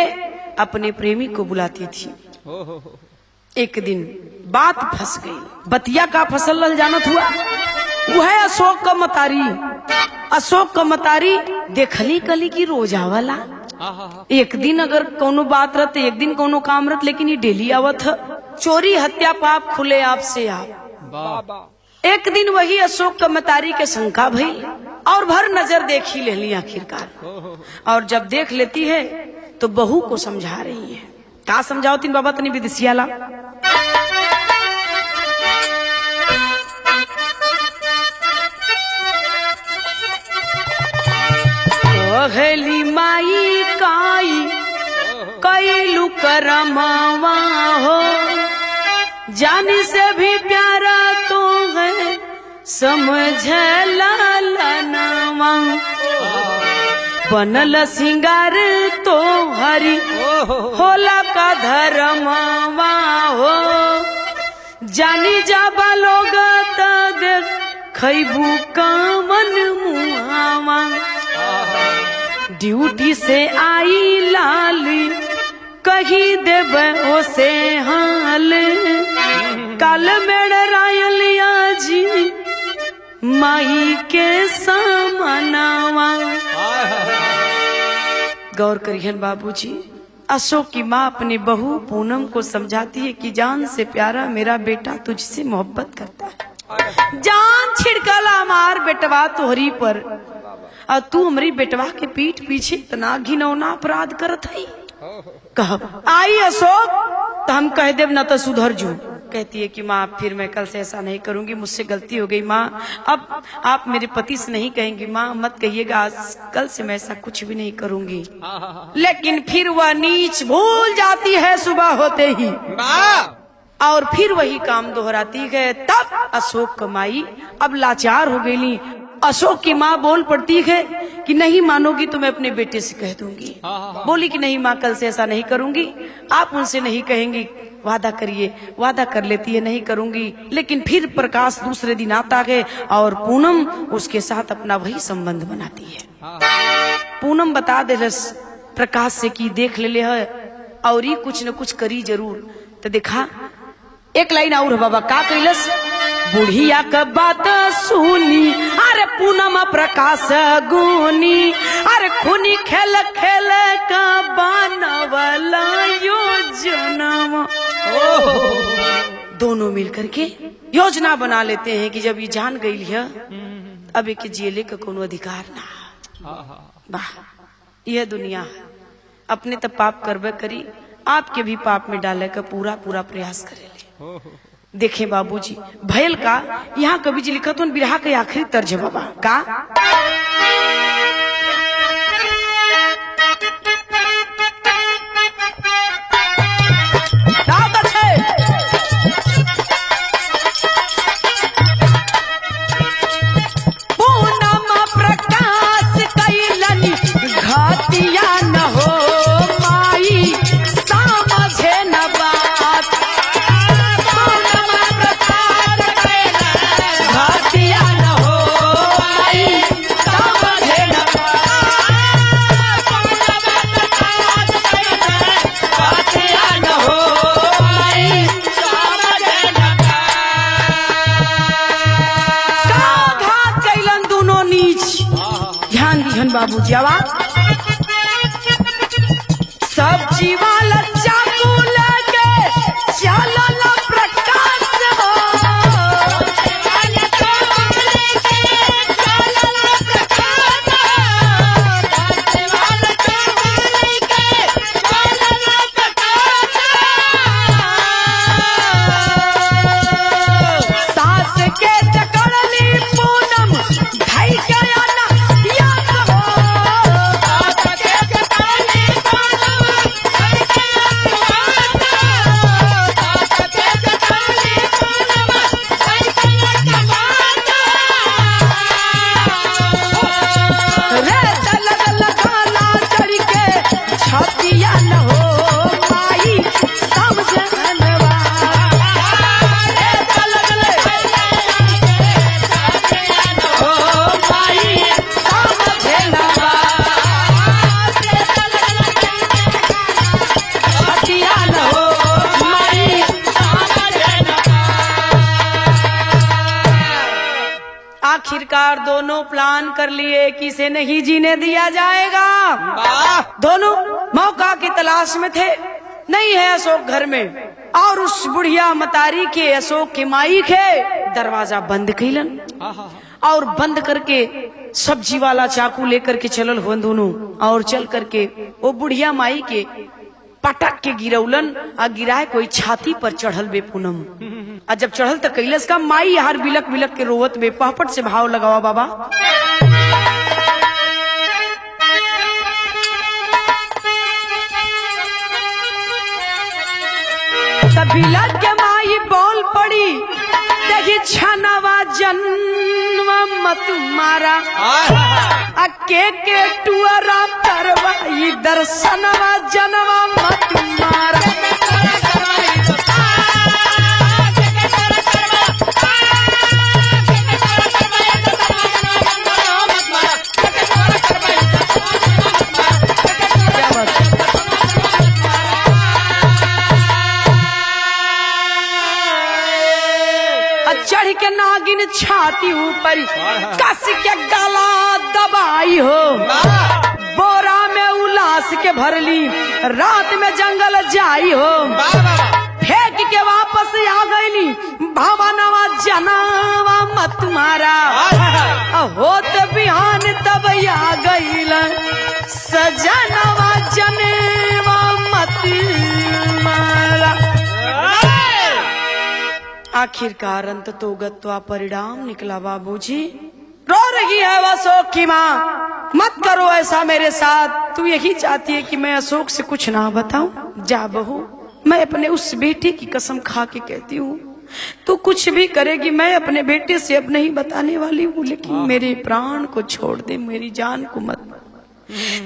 अपने प्रेमी को बुलाती थी। एक दिन बात फंस गई। बतिया का फसल जानत हुआ, वो है अशोक का मतारी। अशोक का मतारी देखली कली की रोजा वाला, एक दिन अगर कोनो बात रहते, एक दिन कोनो काम रहत, लेकिन ये डेली आवत है। चोरी हत्या पाप खुले आप से आप। एक दिन वही अशोक का मतारी के शंका भई और भर नजर देख ही ले ली आखिरकार। और जब देख लेती है तो बहू को समझा रही है। क्या समझाओ तीन बाबा तनी विदिशियाला? कहली माई काई कैलू करमावा हो, जानी से भी प्यारा तो है समझ लालनावा। बनल सिंगार तो हरी होला का धर्मावा हो, जानी जाबा लोग देख खैबू कामन मुहावा। ड्यूटी से आई लाली कही देव ओसे हाल, काल मेड़ रायलिया जी माई के सामनावा। गौर करियन बाबूजी, अशोक की माँ अपनी बहू पूनम को समझाती है कि जान से प्यारा मेरा बेटा तुझसे मोहब्बत करता है। जान छिड़कला मार बेटवा तोहरी पर, और तू हमारी बेटवा के पीठ पीछे इतना घिनौना अपराध करत है। कह आई अशोक तो हम कह देव न तो सुधर जू। कहती है कि माँ फिर मैं कल से ऐसा नहीं करूंगी, मुझसे गलती हो गई माँ, अब आप मेरे पति से नहीं कहेंगी माँ, मत कहिएगा, आज कल से मैं ऐसा कुछ भी नहीं करूंगी। लेकिन फिर वह नीच भूल जाती है सुबह होते ही, और फिर वही काम दोहराती है। तब अशोक कमाई अब लाचार हो गई अशोक की माँ बोल पड़ती है कि नहीं मानोगी तो मैं अपने बेटे से कह दूंगी। बोली कि नहीं माँ, कल से ऐसा नहीं करूंगी, आप उनसे नहीं कहेंगी, वादा करिए। वादा कर लेती है नहीं करूंगी, लेकिन फिर प्रकाश दूसरे दिन आता है और पूनम उसके साथ अपना वही संबंध बनाती है। पूनम बता दे प्रकाश से कि देख ले है और ये कुछ न कुछ करी जरूर। तो देखा एक लाइन और बाबा का कैलस, बुढ़िया का बात सुनी अरे पूनम प्रकाश गुनी, अरे खूनी खेल खेल का बनवला योजना। दोनों मिलकर के योजना बना लेते हैं कि जब ये जान गई है अब एक जेले का कोनो अधिकार ना। वाह, यह दुनिया है। अपने तो पाप करबे करी, आपके भी पाप में डाले का पूरा पूरा प्रयास करे ले। देखें बाबूजी भैल का यहाँ कवि जी लिखा तो बिरहा के आखिरी तर्ज बाबा का, बाबूजी आवाज सब्जी वाला चाकू लगे चलल प्रकाश हो, सास के चकड़ली पूनम ढाई गया आखिरकार दोनों प्लान कर लिए कि इसे नहीं जीने दिया जाएगा। दोनों मौका की तलाश में थे, नहीं है अशोक घर में, और उस बुढ़िया मतारी के अशोक के माई के दरवाजा बंद कैलन और बंद करके सब्जी वाला चाकू लेकर के चलल हुआ दोनों, और चल करके वो बुढ़िया माई के पटक के गिरौलन आ गिराए कोई छाती पर चढ़ल बे पूनम। और जब चढ़ल तो कैलस का माई हर बिलक बिलक के रोवत बे। पहपट से भाव लगावा बाबा, बिलक के माई बोल पड़ी देखी छनवा जन्म मत मारा के टुअरा करवाई दर्शनवा जनवा मत मारा। चढ़ के नागिन छाती ऊपर कस के गला दबाई हो, बोरा में उलास के भरली रात में जंगल जाई हो, फेंक के वापस आ गईली भावनवा जनावा मत मारा। होत बिहान तब आ गईल सजनवा जनेवा मत मारा। आखिरकार अंत तो गत्वा परिणाम निकला बाबूजी। रो रही है वह अशोक की माँ, मत करो ऐसा मेरे साथ, तू यही चाहती है कि मैं अशोक से कुछ ना बताऊं। जा बहू, मैं अपने उस बेटे की कसम खा के कहती हूँ तू कुछ भी करेगी, मैं अपने बेटे से अब नहीं बताने वाली हूँ, लेकिन मेरे प्राण को छोड़ दे, मेरी जान को मत।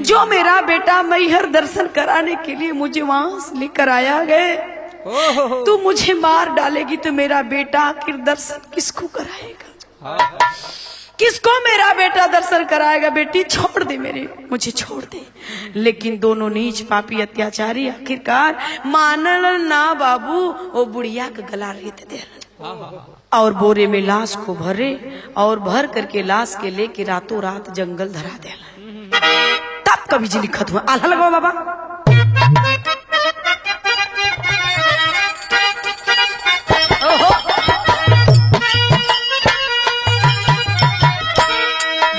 जो मेरा बेटा मैहर दर्शन कराने के लिए मुझे वहां से लेकर आया गए, तू मुझे मार डालेगी तो मेरा बेटा आखिर दर्शन किसको कराएगा? किसको मेरा बेटा दर्शन कराएगा? बेटी छोड़ दे, मुझे छोड़ दे। लेकिन दोनों नीच पापी अत्याचारी आखिरकार मानल ना बाबू, वो बुढ़िया का गला रेत दे और बोरे में लाश को भरे और भर करके लाश के लेके रातों रात जंगल धरा दे। तब कभी जी लिखत हुआ आल्हा लगवा बाबा।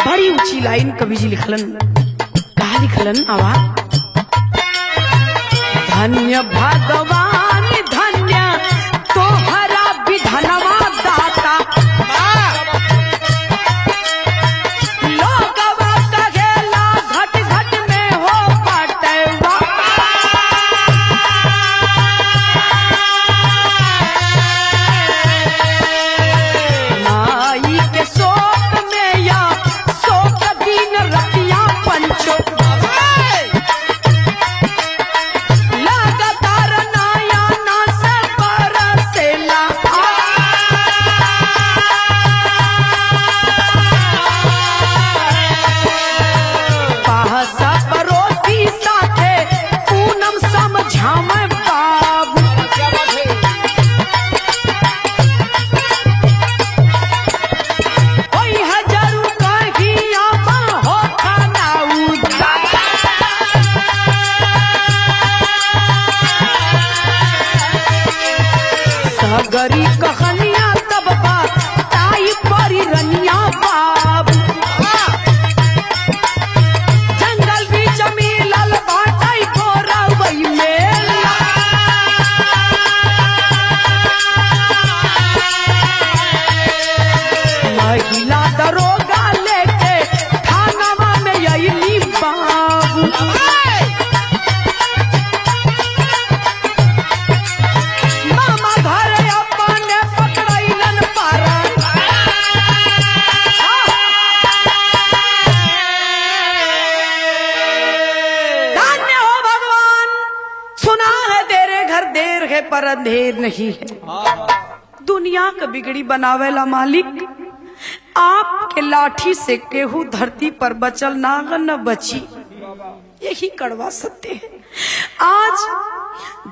बड़ी ऊंची लाइन कवि जी लिखलन, कहा लिखलन आवा, धन्य भगवान धन्य तोहरा विधनवा दाता, लोगवा कहेला घट घट में हो बटवा, माई के शोक में या शोक दिन रतिया पंचो, लगातार नया ना से बरसेला, पाहसा परोसी साथे पूनम समझावे बाबू, ओई हजारू कहिया हो खाना उदा, सगरी कहनिया तब बा ताई परी रनिया बाबू, जंगल बीच मिलल बाटई गोरवई मेला, महिला दरोगा लेके थानवा में अइली बाबू, मामा घर अपने पकड़ैलन पारा, धन्य हो भगवान, सुना है तेरे घर देर है पर अंधेर नहीं है। दुनिया का बिगड़ी बनावेला मालिक, आपके लाठी से केहू धरती पर बचल नागन न बची, यही कड़वा सत्य है। आज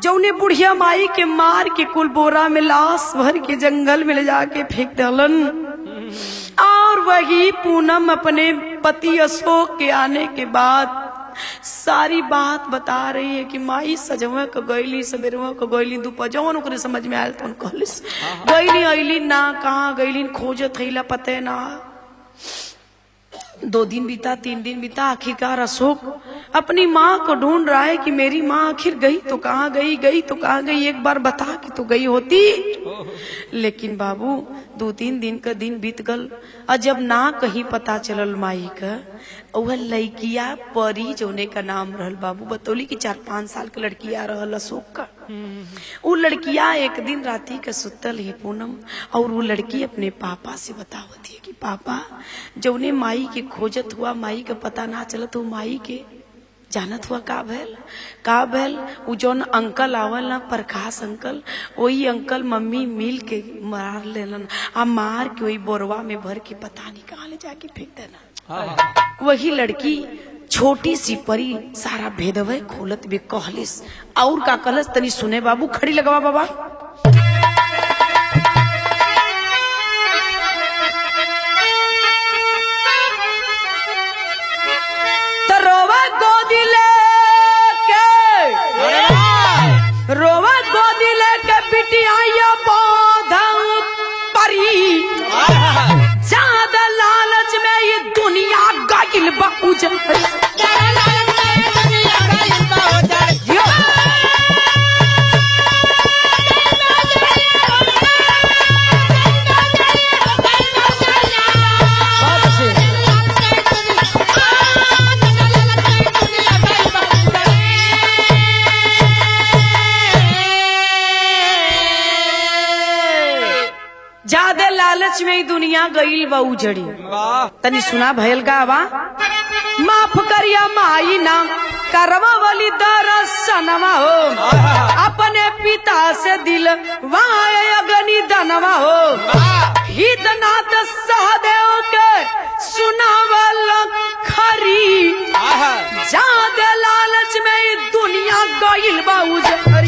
जौने बुढ़िया माई के मार के कुल बोरा में लाश भर के जंगल में ले जाके फेंक दलन, और वही पूनम अपने पति अशोक के आने के बाद सारी बात बता रही है कि माई सजवा को गईली, सवेरवा को गईली, दोपहर जौन ओकरे समझ में आयल तो कहलिस गईली, अइली ना, कहाँ गईली, खोजत थैला पते ना। 2 दिन बीता, 3 दिन बीता, आखिरकार अशोक अपनी माँ को ढूंढ रहा है कि मेरी माँ आखिर गई तो कहाँ गई, गई तो कहाँ गई, एक बार बता कि तो गई होती। लेकिन बाबू 2-3 दिन का दिन बीत गल, और जब ना कहीं पता चलल माई का, वह लड़किया परी जोने का नाम रहल बाबू, बतौली कि 4-5 साल के लड़किया रहल अशोक का। वो लड़किया एक दिन राती का सुतल है पूनम, और वो लड़की अपने पापा से बतावती है कि पापा जौने माई के खोजत हुआ, माई का पता ना चलत, वो माई के जानत हुआ का भैल, वो जौन अंकल आवल ना प्रकाश अंकल, वही अंकल मम्मी मिल के मार लेलन, आ मार के वही बोरवा में भर के पता नहीं कहाँ ले जाके फेंक देना। वही लड़की छोटी सी परी सारा भेदवे खोलत भी कहलिस, और का कहलस तनी सुने बाबू, खड़ी लगवा बाबा। रोवा गोदी लेके बिटिया बोधम परी, ज्यादा लालच में ये दुनिया गाइल बाउजन, ज्यादा लालच में ही दुनिया गईल बा उजड़ी। तनी सुना भयल का बा, माफ करिया माई नाम करवा वाली दरसनवा हो, अपने पिता से दिल वाय अगनी दनवा हो, हित नाथ सहदेव के सुनावल खरी, ज्यादा लालच में ही दुनिया गईल बा उजड़ी।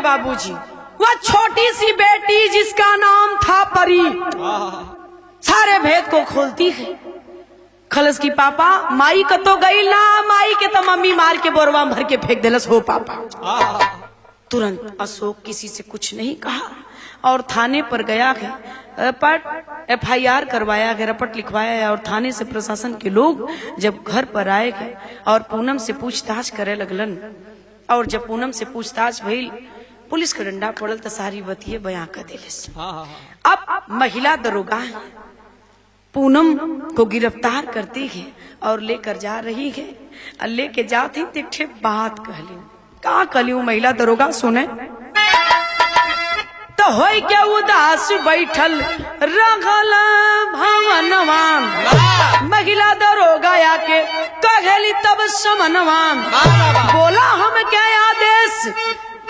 बाबूजी, वह छोटी सी बेटी जिसका नाम था परी सारे भेद को खोलती है। खलस की पापा माई का तो गई ना, माई के तो मम्मी मार के बोरवा भर के फेंक देलस हो पापा। तुरंत अशोक किसी से कुछ नहीं कहा और थाने पर गया है, FIR करवाया गया, रपट लिखवाया और थाने से प्रशासन के लोग जब घर पर आए गए और पूनम से पूछताछ करे लगलन और जब पूनम से पूछताछ भइल पुलिस का डंडा पड़ल तो सारी बतिये बयां कर दिले। अब महिला दरोगा पूनम को गिरफ्तार करती है और लेकर जा रही है और लेके जाती तिठे बात कहली का कहली महिला दरोगा सुने तो होई के उदास बैठल रगल भवनवान, महिला दरोगा आके कहली तब समनवान, बोला हम क्या आदेश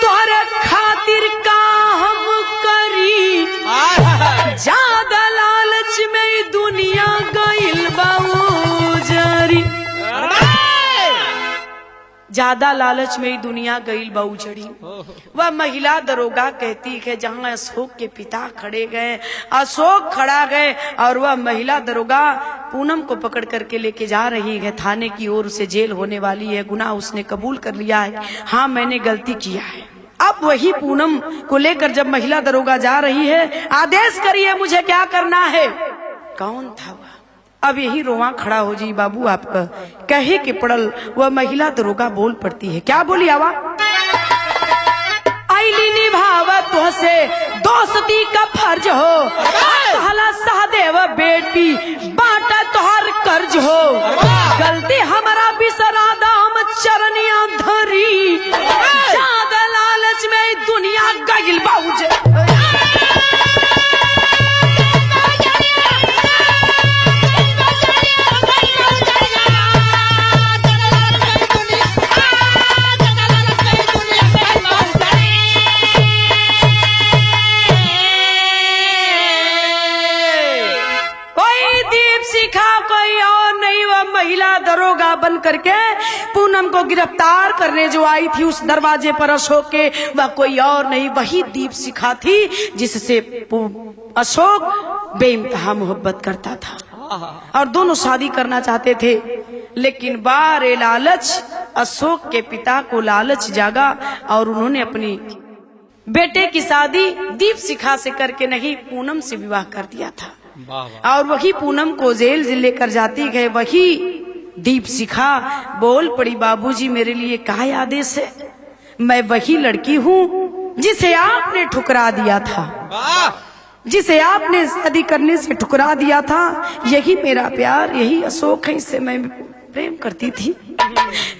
तोहरे खातिर का हम करी, ज्यादा लालच में दुनिया गईल बा उजड़ी, ज्यादा लालच में दुनिया गईल बा उजड़ी। वह महिला दरोगा कहती है जहाँ अशोक के पिता खड़े गए, अशोक खड़ा गए और वह महिला दरोगा पूनम को पकड़ करके लेके जा रही है थाने की ओर से, जेल होने वाली है, गुनाह उसने कबूल कर लिया है, हाँ मैंने गलती किया है। अब वही पूनम को लेकर जब महिला दरोगा जा रही है, आदेश करिए मुझे क्या करना है। कौन था वह? अब यही रोवा खड़ा हो जी बाबू आपका, कहे के पड़ल वह महिला दरोगा बोल पड़ती है। क्या बोली आवा? आईली निभावा तो से दोस्ती का फर्ज हो, कहला सहदेव बेटी बाटा तोहर कर्ज हो, गलती हमारा बिसरा दाम चरनिया धरी, ज्यादा लालच में दुनिया गईल बा उजड़ी। महिला दरोगा बन करके पूनम को गिरफ्तार करने जो आई थी उस दरवाजे पर अशोक के, वह कोई और नहीं वही दीप शिखा थी जिससे अशोक बेइंतहा मोहब्बत करता था और दोनों शादी करना चाहते थे। लेकिन बारे लालच, अशोक के पिता को लालच जागा और उन्होंने अपनी बेटे की शादी दीप शिखा से करके नहीं पूनम से विवाह कर दिया था। और वही पूनम को जेल लेकर जाती है, वही दीप शिखा बोल पड़ी बाबूजी मेरे लिए क्या आदेश है, मैं वही लड़की हूँ जिसे आपने ठुकरा दिया था, जिसे आपने शादी करने से ठुकरा दिया था, यही मेरा प्यार, यही अशोक है, इससे मैं प्रेम करती थी।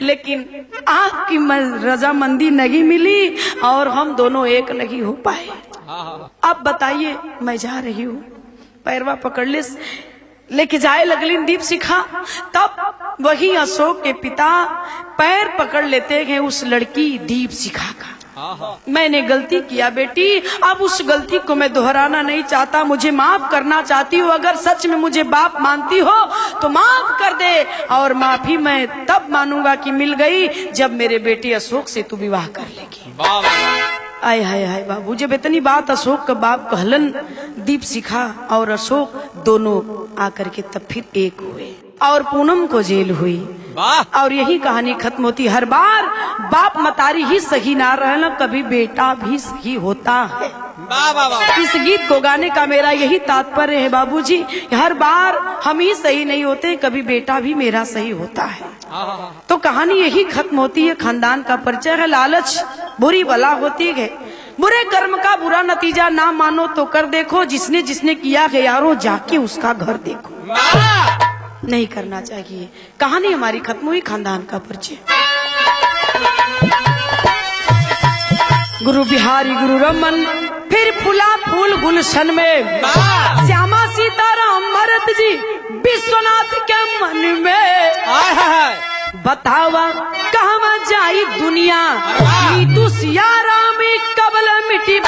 लेकिन आपकी रजामंदी नहीं मिली और हम दोनों एक नहीं हो पाए। अब बताइए मैं जा रही हूँ, पैरवा पकड़ लेके जाए लगली दीप शिखा, तब वही अशोक के पिता पैर पकड़ लेते हैं उस लड़की दीप शिखा का। मैंने गलती किया बेटी, अब उस गलती को मैं दोहराना नहीं चाहता, मुझे माफ करना चाहती हूँ, अगर सच में मुझे बाप मानती हो तो माफ कर दे। और माफी मैं तब मानूंगा कि मिल गई जब मेरे बेटे अशोक से तू विवाह कर लेगी। आय हाय हाय बाबू, जब इतनी बात अशोक का बाप कहलन, दीप शिखा और अशोक दोनों आकर के तब फिर एक हुए और पूनम को जेल हुई। और यही कहानी खत्म होती। हर बार बाप मतारी ही सही ना रहना, कभी बेटा भी सही होता है। इस गीत को गाने का मेरा यही तात्पर्य है बाबूजी, हर बार हम ही सही नहीं होते, कभी बेटा भी मेरा सही होता है। तो कहानी यही खत्म होती है। खानदान का परिचय है, लालच बुरी बला होती है। बुरे कर्म का बुरा नतीजा ना मानो तो कर देखो, जिसने जिसने किया है यारो जाके उसका घर देखो। नहीं करना चाहिए। कहानी हमारी खत्म हुई, खानदान का परिचय। गुरु बिहारी गुरु रमन फिर फूला फूल गुलशन में, श्यामा सीताराम भरत जी विश्वनाथ के मन में। बतावा कहवा जाई दुनिया, नीतू सिया राम कबल मिटी